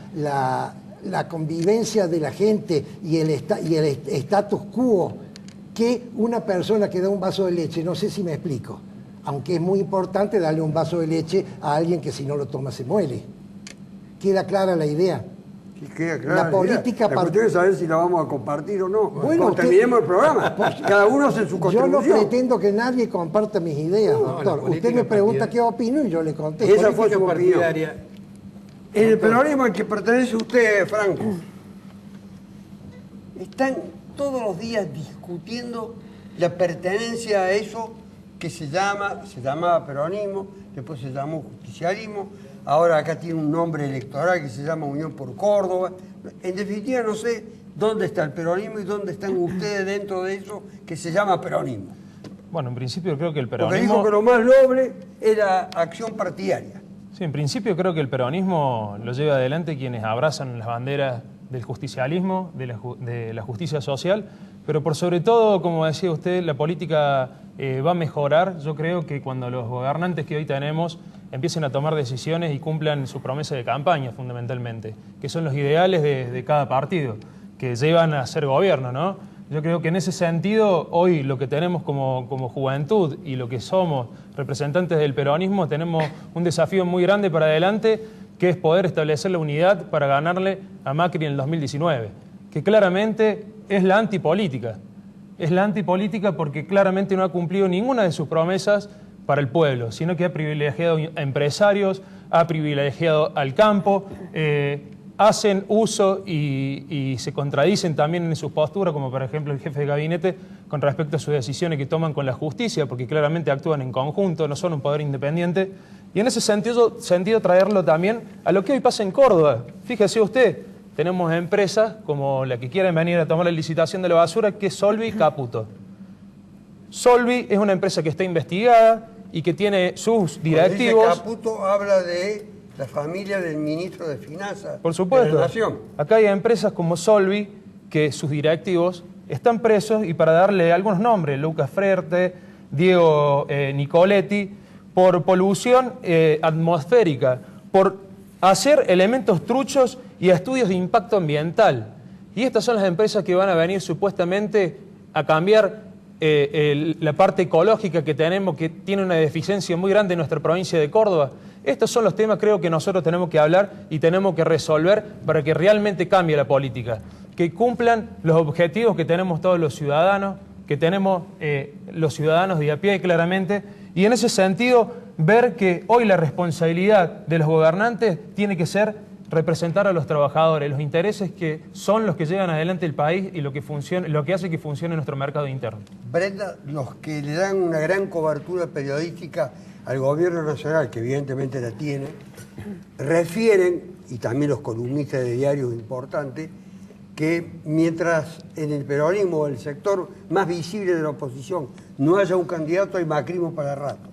la convivencia de la gente y el status quo que una persona que da un vaso de leche. No sé si me explico. Aunque es muy importante darle un vaso de leche a alguien que si no lo toma se muere. ¿Queda clara la idea? Sí, queda clara la política... La cuestión es saber si la vamos a compartir o no. Bueno, terminemos el programa. Cada uno hace su contribución. Yo no pretendo que nadie comparta mis ideas, doctor. Usted me pregunta qué opino y yo le contesto. Esa fue su opinión. En el peronismo al que pertenece usted, Franco, están todos los días discutiendo la pertenencia a eso que se llamaba peronismo, después se llamó justicialismo, ahora acá tiene un nombre electoral que se llama Unión por Córdoba. En definitiva, no sé dónde está el peronismo y dónde están ustedes dentro de eso que se llama peronismo. Bueno, en principio creo que el peronismo... Porque dijo que lo más noble era acción partidaria. Sí, en principio creo que el peronismo lo lleva adelante quienes abrazan las banderas del justicialismo, de la justicia social, pero por sobre todo, como decía usted, la política va a mejorar. Yo creo que cuando los gobernantes que hoy tenemos empiecen a tomar decisiones y cumplan su promesa de campaña, fundamentalmente, que son los ideales de cada partido, que llevan a ser gobierno, ¿no? Yo creo que en ese sentido, hoy lo que tenemos como juventud y lo que somos representantes del peronismo, tenemos un desafío muy grande para adelante, que es poder establecer la unidad para ganarle a Macri en el 2019, que claramente es la antipolítica. Es la antipolítica porque claramente no ha cumplido ninguna de sus promesas para el pueblo, sino que ha privilegiado a empresarios, ha privilegiado al campo, hacen uso y se contradicen también en sus posturas, como por ejemplo el jefe de gabinete, con respecto a sus decisiones que toman con la justicia, porque claramente actúan en conjunto, no son un poder independiente. Y en ese sentido traerlo también a lo que hoy pasa en Córdoba. Fíjese usted, tenemos empresas como la que quieren venir a tomar la licitación de la basura, que es Solvi Caputo. Solvi es una empresa que está investigada y que tiene sus directivos... Dice Caputo habla de la familia del ministro de Finanzas. Por supuesto. De la Nación. Acá hay empresas como Solvi, que sus directivos están presos, y para darle algunos nombres, Lucas Frerte, Diego Nicoletti, por polución atmosférica, por hacer elementos truchos y estudios de impacto ambiental. Y estas son las empresas que van a venir supuestamente a cambiar la parte ecológica que tenemos, que tiene una deficiencia muy grande en nuestra provincia de Córdoba. Estos son los temas, creo, que nosotros tenemos que hablar y tenemos que resolver para que realmente cambie la política, que cumplan los objetivos que tenemos todos los ciudadanos, que tenemos los ciudadanos de a pie claramente, y en ese sentido ver que hoy la responsabilidad de los gobernantes tiene que ser representar a los trabajadores, los intereses que son los que llevan adelante el país y lo que hace que funcione nuestro mercado interno. Brenda, los que le dan una gran cobertura periodística al gobierno nacional, que evidentemente la tiene, refieren, y también los columnistas de diarios importantes, que mientras en el peronismo, el sector más visible de la oposición, no haya un candidato, hay macrismo para rato.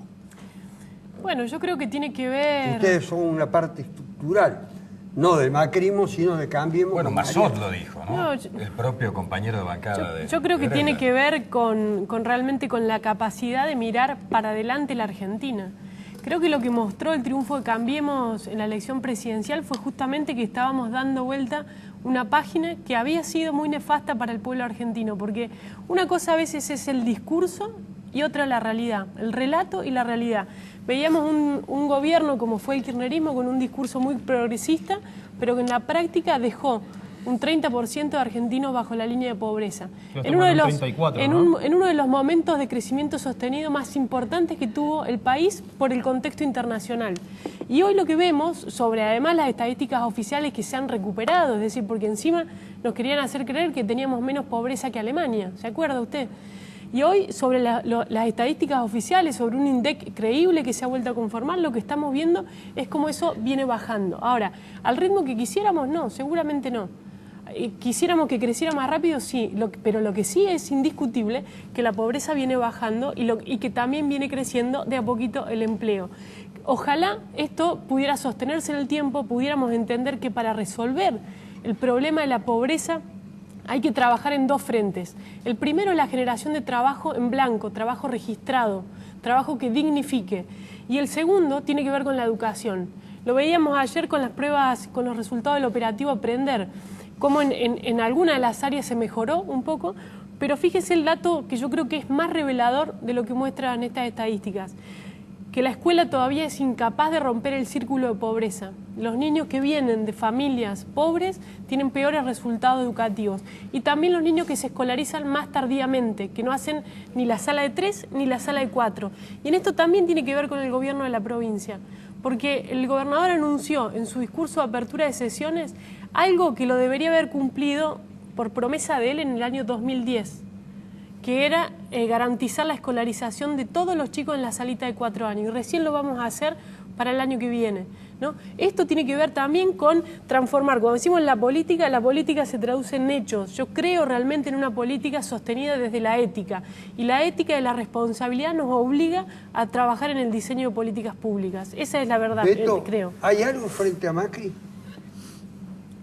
Bueno, yo creo que tiene que ver... Ustedes son una parte estructural, no del macrismo, sino de Cambiemos. Bueno, Massot lo dijo, ¿no? No, el propio compañero de bancada yo creo que de tiene que ver con realmente con la capacidad de mirar para adelante la Argentina. Creo que lo que mostró el triunfo de Cambiemos en la elección presidencial fue justamente que estábamos dando vuelta una página que había sido muy nefasta para el pueblo argentino, porque una cosa a veces es el discurso y otra la realidad, el relato y la realidad. Veíamos un gobierno como fue el kirchnerismo con un discurso muy progresista, pero que en la práctica dejó un 30% de argentinos bajo la línea de pobreza. En uno de los momentos de crecimiento sostenido más importantes que tuvo el país por el contexto internacional. Y hoy lo que vemos, sobre además las estadísticas oficiales que se han recuperado, es decir, porque encima nos querían hacer creer que teníamos menos pobreza que Alemania, ¿se acuerda usted? Y hoy, sobre las estadísticas oficiales, sobre un INDEC creíble que se ha vuelto a conformar, lo que estamos viendo es cómo eso viene bajando. Ahora, al ritmo que quisiéramos, no, seguramente no. Quisiéramos que creciera más rápido, sí, pero lo que sí es indiscutible que la pobreza viene bajando y que también viene creciendo de a poquito el empleo. Ojalá esto pudiera sostenerse en el tiempo, pudiéramos entender que para resolver el problema de la pobreza hay que trabajar en dos frentes. El primero es la generación de trabajo en blanco, trabajo registrado, trabajo que dignifique. Y el segundo tiene que ver con la educación. Lo veíamos ayer con las pruebas, con los resultados del operativo Aprender, cómo en alguna de las áreas se mejoró un poco, pero fíjese el dato que yo creo que es más revelador de lo que muestran estas estadísticas, que la escuela todavía es incapaz de romper el círculo de pobreza. Los niños que vienen de familias pobres tienen peores resultados educativos. Y también los niños que se escolarizan más tardíamente, que no hacen ni la sala de 3 ni la sala de 4. Y en esto también tiene que ver con el gobierno de la provincia, porque el gobernador anunció en su discurso de apertura de sesiones algo que lo debería haber cumplido por promesa de él en el año 2010, que era garantizar la escolarización de todos los chicos en la salita de 4 años. Y recién lo vamos a hacer para el año que viene, ¿no? Esto tiene que ver también con transformar. Cuando decimos la política se traduce en hechos. Yo creo realmente en una política sostenida desde la ética. Y la ética de la responsabilidad nos obliga a trabajar en el diseño de políticas públicas. Esa es la verdad, Beto, creo. ¿hay algo frente a Macri?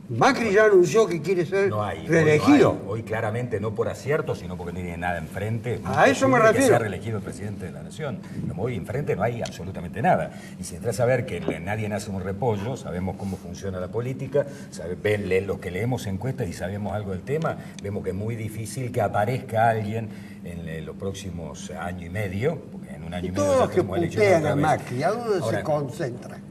Macri ya anunció que quiere ser reelegido. Hoy claramente no por acierto, sino porque no tiene nada enfrente. A eso me refiero. Que sea reelegido el presidente de la Nación. Como hoy enfrente no hay absolutamente nada. Y si entras a ver que nadie nace un repollo, sabemos cómo funciona la política, lo que leemos encuestas y sabemos algo del tema, vemos que es muy difícil que aparezca alguien en los próximos año y medio, porque en un año y medio... Todos los que tenemos elecciones putean otra a vez. Macri, ¿a dónde Ahora, se concentran?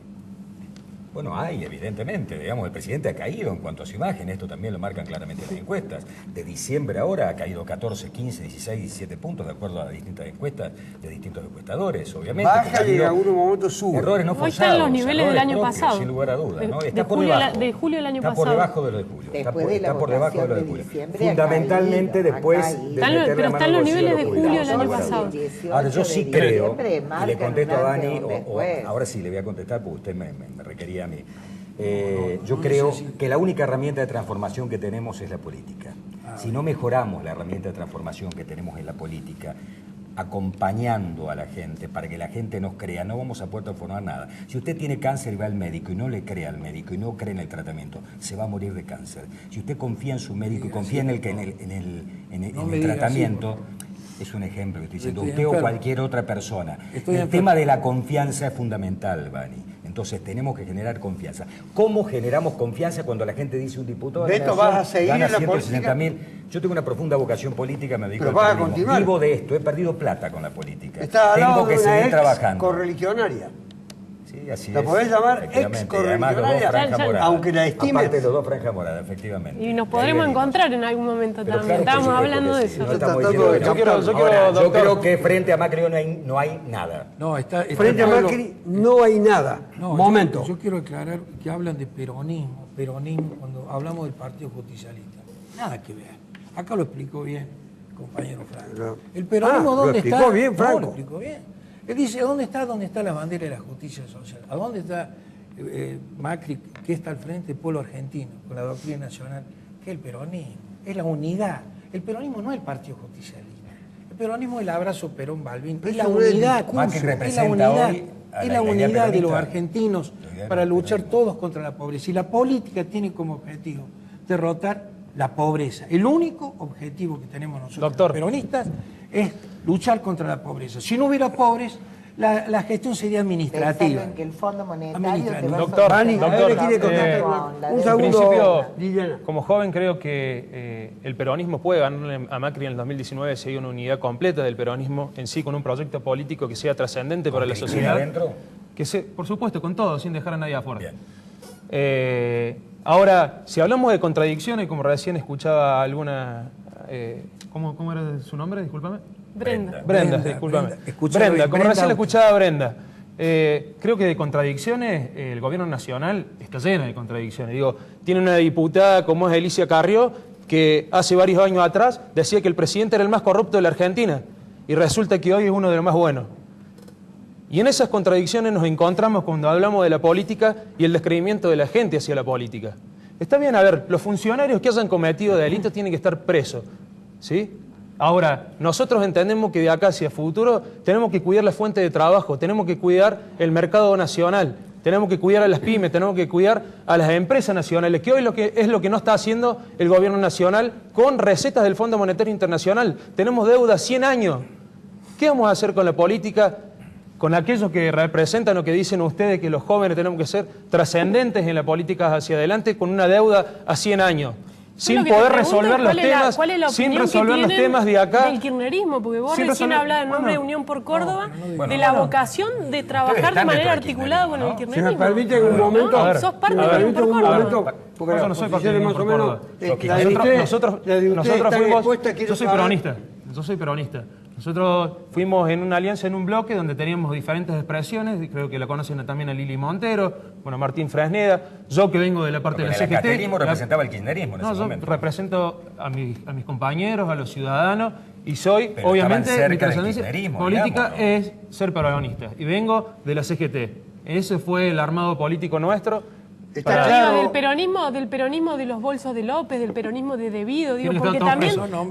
Bueno, hay, evidentemente. Digamos, el presidente ha caído en cuanto a su imagen. Esto también lo marcan claramente las encuestas. De diciembre ahora ha caído 14, 15, 16, 17 puntos, de acuerdo a las distintas encuestas de distintos encuestadores, obviamente. Baja y en algunos momentos sube. Errores no Hoy forzados. están los niveles del año propios, pasado. sin lugar a dudas, ¿no? Está De por julio, debajo. de julio del año Está pasado. por debajo de lo de julio. Está por debajo de lo de julio. Fundamentalmente después de pero están los niveles de julio del año pasado. Ahora, yo sí creo, y le contesto a Dani, después. ahora sí le voy a contestar porque usted me requería a mí. Yo creo que la única herramienta de transformación que tenemos es la política. Si no mejoramos la herramienta de transformación que tenemos en la política, acompañando a la gente para que la gente nos crea, no vamos a poder transformar nada. Si usted tiene cáncer y va al médico y no le cree al médico y no cree en el tratamiento, se va a morir de cáncer. Si usted confía en su médico y confía en el tratamiento, es un ejemplo que estoy diciendo, usted o cualquier otra persona. El tema de la confianza es fundamental, Bani. Entonces tenemos que generar confianza. ¿Cómo generamos confianza cuando la gente dice un diputado de la Beto, Nación ¿vas a seguir gana en la 160.000? Yo tengo una profunda vocación política, me dedico Pero al vas a periodismo. continuar. Vivo de esto, he perdido plata con la política. Está al Tengo lado que de una seguir ex trabajando. correligionaria. Sí, así ¿La es, podés llamar efectivamente. ex Y además los dos correligionaria? franja morada. Aunque la estimes. Aparte los dos franja morada, efectivamente. Y nos De podremos ahí venimos. encontrar en algún momento Pero también. claro, Estábamos por supuesto hablando que de sí. eso. No estamos diciendo que no. Ahora, yo creo que frente a Macri no hay nada. No, Frente a Macri no hay nada. No, Momento. Yo quiero aclarar que hablan de peronismo, cuando hablamos del Partido Justicialista. Nada que ver. Acá lo explicó bien, compañero Franco. El peronismo, ¿dónde está? Lo explicó bien, No, Franco. lo explicó bien. Él dice, ¿dónde está la bandera de la justicia social? ¿A dónde está Macri, que está al frente del pueblo argentino, con la doctrina nacional? Que es el peronismo, es la unidad. El peronismo no es el Partido Justicialista. El peronismo es el abrazo Perón-Balbín. Es la unidad, Macri es la representa unidad. hoy a Es la la idea unidad de los peronista. argentinos para luchar todos contra la pobreza. Y la política tiene como objetivo derrotar la pobreza. El único objetivo que tenemos nosotros, los peronistas, es luchar contra la pobreza. Si no hubiera pobres, la gestión sería administrativa. Pensando en que el Fondo Monetario te va a Doctor, sostener en un principio, como joven creo que el peronismo puede ganarle a Macri en el 2019 si hay una unidad completa del peronismo en sí, con un proyecto político que sea trascendente para la sociedad. ¿Adentro? Por supuesto, con todo, sin dejar a nadie afuera. Ahora, si hablamos de contradicciones, como recién escuchaba alguna... ¿cómo era su nombre? Discúlpame. Brenda, discúlpame. Brenda, como recién la escuchaba Brenda, creo que de contradicciones el gobierno nacional está lleno de contradicciones. Digo, tiene una diputada como es Alicia Carrió, que hace varios años atrás decía que el presidente era el más corrupto de la Argentina, y resulta que hoy es uno de los más buenos. Y en esas contradicciones nos encontramos cuando hablamos de la política y el descreimiento de la gente hacia la política. Está bien, a ver, los funcionarios que hayan cometido delitos tienen que estar presos, ¿sí? Ahora, nosotros entendemos que de acá hacia futuro tenemos que cuidar la fuente de trabajo, tenemos que cuidar el mercado nacional, tenemos que cuidar a las pymes, tenemos que cuidar a las empresas nacionales, que hoy es lo que no está haciendo el gobierno nacional con recetas del Fondo Monetario Internacional. Tenemos deuda 100 años. ¿Qué vamos a hacer con la política con aquellos que representan o que dicen ustedes que los jóvenes tenemos que ser trascendentes en la política hacia adelante con una deuda a 100 años. Sin poder resolver los temas, sin resolver los temas de acá. Del kirchnerismo, porque vos recién hablabas en nombre de Unión por Córdoba de la vocación de trabajar de manera articulada con el kirchnerismo. Si me permiten un momento, sos parte de Unión por Córdoba. Porque yo no soy parte de Unión por Córdoba. Nosotros fuimos, yo soy peronista. Yo soy peronista. Nosotros fuimos en una alianza, en un bloque donde teníamos diferentes expresiones, y creo que la conocen también a Lili Montero, bueno, Martín Fresneda, yo que vengo de la parte de la CGT. El caterismo representaba el kirchnerismo en ese momento. Yo represento a mis compañeros, a los ciudadanos, y soy, pero obviamente, mi trascendencia política, digamos, ¿no? Es ser peronista, y vengo de la CGT. Ese fue el armado político nuestro. Está claro. Del peronismo de los bolsos de López, del peronismo de Debido, digo,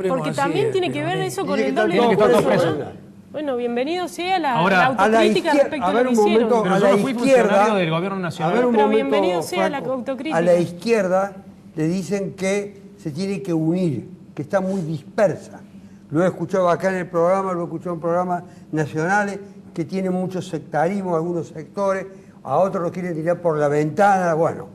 porque también tiene que ver eso con el doble discurso, ¿no? Bueno, bienvenido sea la autocrítica respecto a lo que hicieron. Pero yo no fui funcionario del gobierno nacional. Pero bienvenido sea la autocrítica. A la izquierda le dicen que se tiene que unir, que está muy dispersa. Lo he escuchado acá en el programa, lo he escuchado en programas nacionales, que tiene mucho sectarismo, algunos sectores, a otros lo quieren tirar por la ventana. Bueno,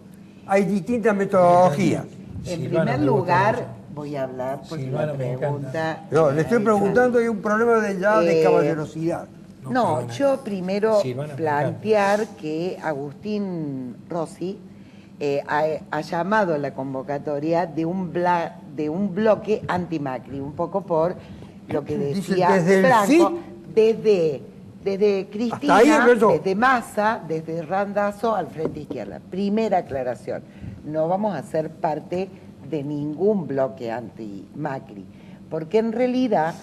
hay distintas metodologías. En primer lugar, voy a hablar porque la pregunta... No, le estoy preguntando, hay un problema de caballerosidad. No, yo primero plantear que Agustín Rossi ha llamado a la convocatoria de un bloque anti-Macri, un poco por lo que decía Franco, desde Cristina, desde Massa, desde Randazzo al Frente Izquierda. Primera aclaración, no vamos a ser parte de ningún bloque anti-Macri, porque en realidad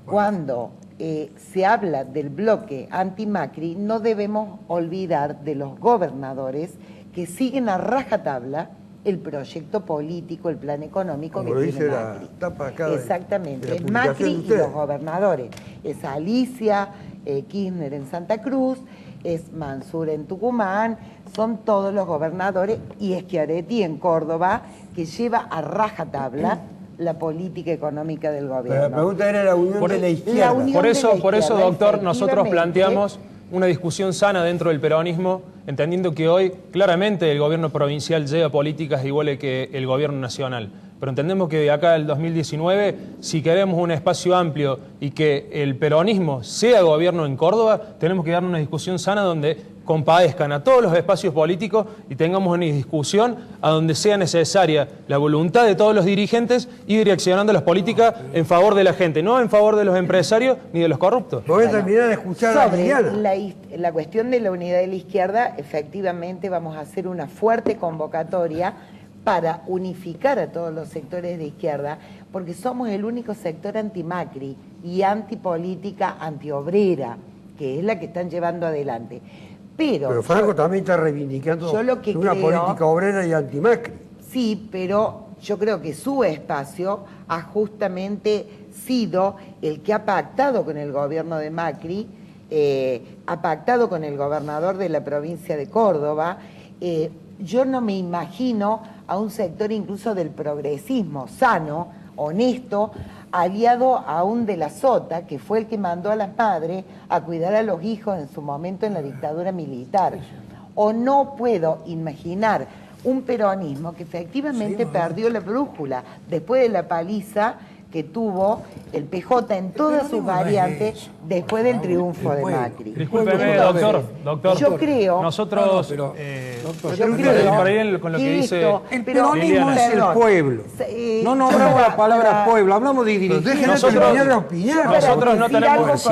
cuando se habla del bloque anti-Macri no debemos olvidar de los gobernadores que siguen a rajatabla el proyecto político, el plan económico como que tiene Macri. Exactamente, es Macri y los gobernadores. Es Alicia Kirchner en Santa Cruz, es Mansur en Tucumán, son todos los gobernadores, y Schiaretti en Córdoba, que lleva a rajatabla la política económica del gobierno. Pero la pregunta era la unión de la izquierda. Por eso, doctor, nosotros planteamos una discusión sana dentro del peronismo, entendiendo que hoy claramente el gobierno provincial lleva políticas iguales que el gobierno nacional. Pero entendemos que de acá al 2019, si queremos un espacio amplio y que el peronismo sea gobierno en Córdoba, tenemos que dar una discusión sana donde compadezcan a todos los espacios políticos y tengamos una discusión a donde sea necesaria la voluntad de todos los dirigentes y direccionando las políticas en favor de la gente, no en favor de los empresarios ni de los corruptos. Voy a terminar de escuchar a Liliana. La cuestión de la unidad de la izquierda, efectivamente vamos a hacer una fuerte convocatoria para unificar a todos los sectores de izquierda, porque somos el único sector anti-Macri y antipolítica, antiobrera, que es la que están llevando adelante. Pero Franco también está reivindicando una política obrera y anti-Macri. Sí, pero yo creo que su espacio ha justamente sido el que ha pactado con el gobierno de Macri, ha pactado con el gobernador de la provincia de Córdoba. Yo no me imagino a un sector incluso del progresismo sano, honesto, aliado a un de la Sota, que fue el que mandó a las madres a cuidar a los hijos en su momento en la dictadura militar. O no puedo imaginar un peronismo que efectivamente perdió la brújula después de la paliza que tuvo el PJ en todas sus variantes después del triunfo de Macri. Discúlpeme, doctor. Yo creo... Nosotros... para ir con lo que dice... El peronismo es el pueblo. No nombramos la palabra pueblo, hablamos de dirigir. Dejen terminar de opinar. Nosotros no tenemos...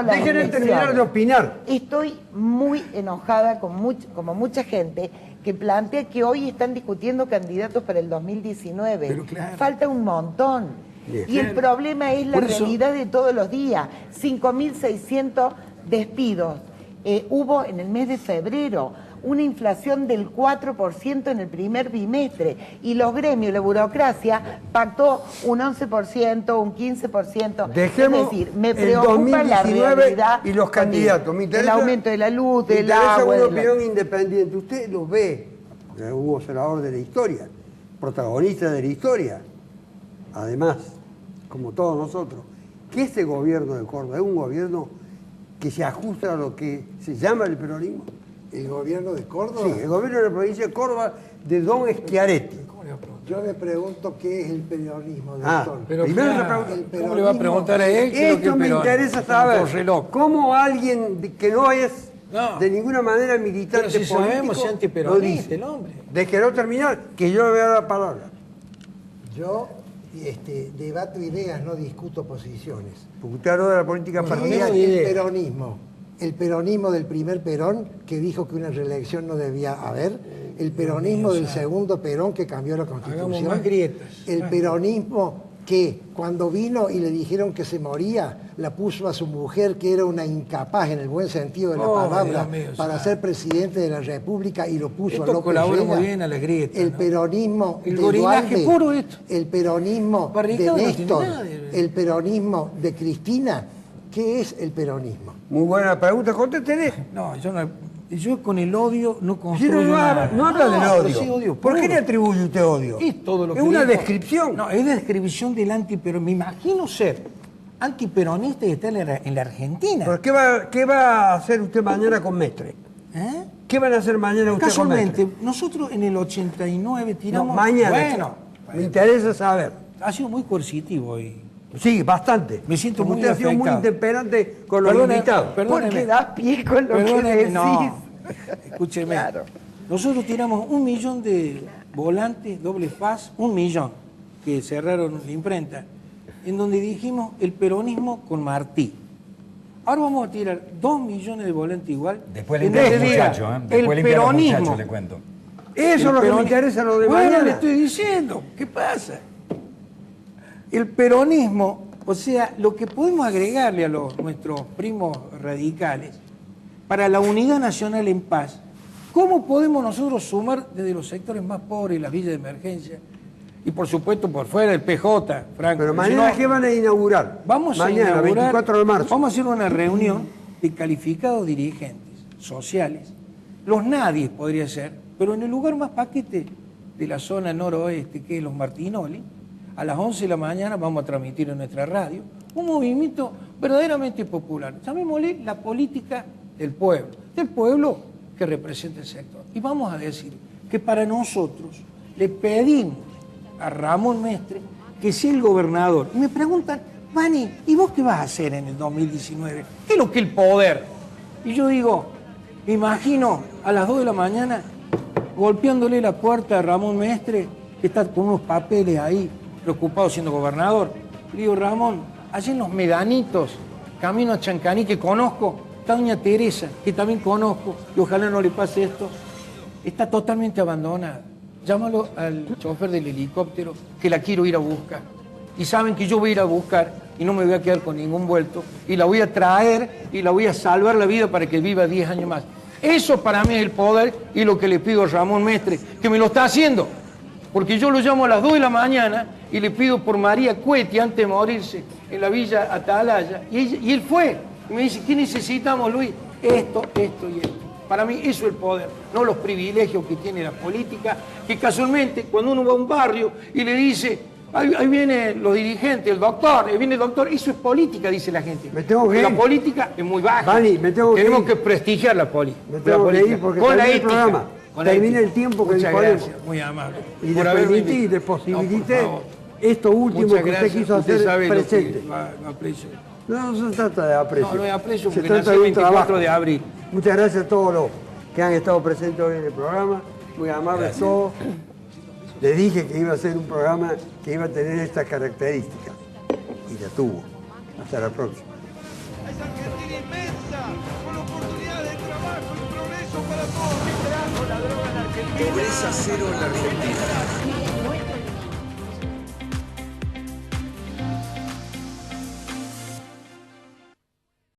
Dejen terminar de opinar. Estoy muy enojada como mucha gente que plantea que hoy están discutiendo candidatos para el 2019. Falta un montón. Y el problema es la realidad de todos los días. 5.600 despidos hubo en el mes de febrero, una inflación del 4% en el primer bimestre, y los gremios, la burocracia, pactó un 11%, un 15%. Dejemos es decir, me preocupa la realidad y los candidatos. El aumento de la luz, del agua. Me interesa una opinión independiente. Usted los ve, un observador de la historia, protagonista de la historia. Además, como todos nosotros, que este gobierno de Córdoba es un gobierno que se ajusta a lo que se llama el peronismo? ¿El gobierno de Córdoba? Sí, el gobierno de la provincia de Córdoba de Don Schiaretti. Yo le pregunto qué es el peronismo, doctor. Pero primero claro, le pregunto, ¿cómo le va a preguntar a él? qué es lo que esto el me peronismo? interesa saber. Reloj. ¿Cómo alguien que no es No. de ninguna manera militante Pero si político sabemos, si lo antiperonista dice? el hombre. Déjelo terminar, que yo le voy a dar la palabra. Yo debato ideas, no discuto posiciones. Porque usted habló de la política partidaria. El peronismo del primer Perón, que dijo que una reelección no debía haber, el peronismo del segundo Perón, que cambió la Constitución, Hagamos más grietas. el peronismo que cuando vino y le dijeron que se moría, la puso a su mujer, que era una incapaz en el buen sentido de la palabra, Dios mío, para ser presidente de la República, y lo puso a Esto López colabora Rega. muy bien a la grieta. El ¿no? peronismo El de gorinaje Dualde, puro esto. el peronismo Barricado de no tiene Néstor, nada de- el peronismo de Cristina. ¿Qué es el peronismo? Muy buena pregunta, contéstele. No, yo con el odio no Si construyo no, nada. no habla del pero odio. sí odio ¿Por qué puro. le atribuye usted odio? Es todo lo que Es una dijo. descripción. No, es descripción del antiperonismo. Me imagino ser antiperonista y estar en la Argentina. ¿Pero qué va a hacer usted mañana con Mestre? ¿Eh? ¿Qué van a hacer mañana usted con Mestre? Casualmente, nosotros en el 89 tiramos... No, mañana. Bueno, me interesa saber. ha sido muy coercitivo hoy. Sí, bastante. Me siento Porque muy usted ha sido muy afectado. intemperante con los Perdone- invitados. perdóneme. Porque das pie con lo que Perdóneme, decís. no. Escúcheme. Claro. Nosotros tiramos 1 millón de volantes, doble faz, 1 millón, que cerraron la imprenta, en donde dijimos el peronismo con Martí. Ahora vamos a tirar 2 millones de volantes igual. Después en limpiar a los donde diga, muchachos, ¿eh? el Después limpiar a los peronismo. muchachos, le cuento. Eso es lo que me interesa, lo de bueno, mañana. le estoy diciendo, ¿qué pasa? El peronismo, o sea, lo que podemos agregarle a nuestros primos radicales para la unidad nacional en paz, ¿cómo podemos nosotros sumar desde los sectores más pobres, las villas de emergencia, y por supuesto por fuera el PJ, Franco? Pero mañana, ¿qué van a inaugurar? Vamos mañana, a inaugurar, 24 de marzo. Vamos a hacer una reunión de calificados dirigentes sociales, los nadies podría ser, pero en el lugar más paquete de la zona noroeste, que es los Martinoli, a las 11 de la mañana vamos a transmitir en nuestra radio un movimiento verdaderamente popular. Llamémosle la política del pueblo que representa el sector. Y vamos a decir que para nosotros le pedimos a Ramón Mestre que sea el gobernador. Y me preguntan, Vani, ¿y vos qué vas a hacer en el 2019? ¿Qué es lo que el poder? Y yo digo, me imagino a las 2 de la mañana golpeándole la puerta a Ramón Mestre, que está con unos papeles ahí, preocupado siendo gobernador. Le digo, Ramón, allí en los Medanitos, camino a Chancaní, que conozco, está doña Teresa, que también conozco, y ojalá no le pase esto, está totalmente abandonada. Llámalo al chofer del helicóptero, que la quiero ir a buscar. Y saben que yo voy a ir a buscar y no me voy a quedar con ningún vuelto, y la voy a traer y la voy a salvar la vida para que viva 10 años más. Eso para mí es el poder y lo que le pido a Ramón Mestre, que me lo está haciendo. Porque yo lo llamo a las 2 de la mañana y le pido por María Cueti antes de morirse en la villa Atalaya. Y él fue. Y me dice, ¿qué necesitamos, Luis? Esto y esto. Para mí eso es el poder, no los privilegios que tiene la política, que casualmente cuando uno va a un barrio y le dice, ahí vienen los dirigentes, el doctor, ahí viene el doctor, eso es política, dice la gente. Me tengo que La ir. política es muy baja. Vani, me tengo que Tenemos ir. que prestigiar la política. Me tengo que ir porque con la termina el ética. programa. Con la Termina ética. el tiempo que Muchas disponemos. gracias, muy amable. Y Por le haberme permití, invitado. le posibilité No, por favor. esto último Muchas que usted gracias. quiso Usted hacer sabe lo que presente. lo aprecio. No se trata de aprecio. No, lo de aprecio Se porque trata nací de el un 24 trabajo. de abril. Muchas gracias a todos los que han estado presentes hoy en el programa. Muy amables todos. Les dije que iba a ser un programa que iba a tener estas características. Y la tuvo. Hasta la próxima. Es Argentina inmensa, con oportunidades de trabajo y progreso para todos. Pobreza cero en la Argentina.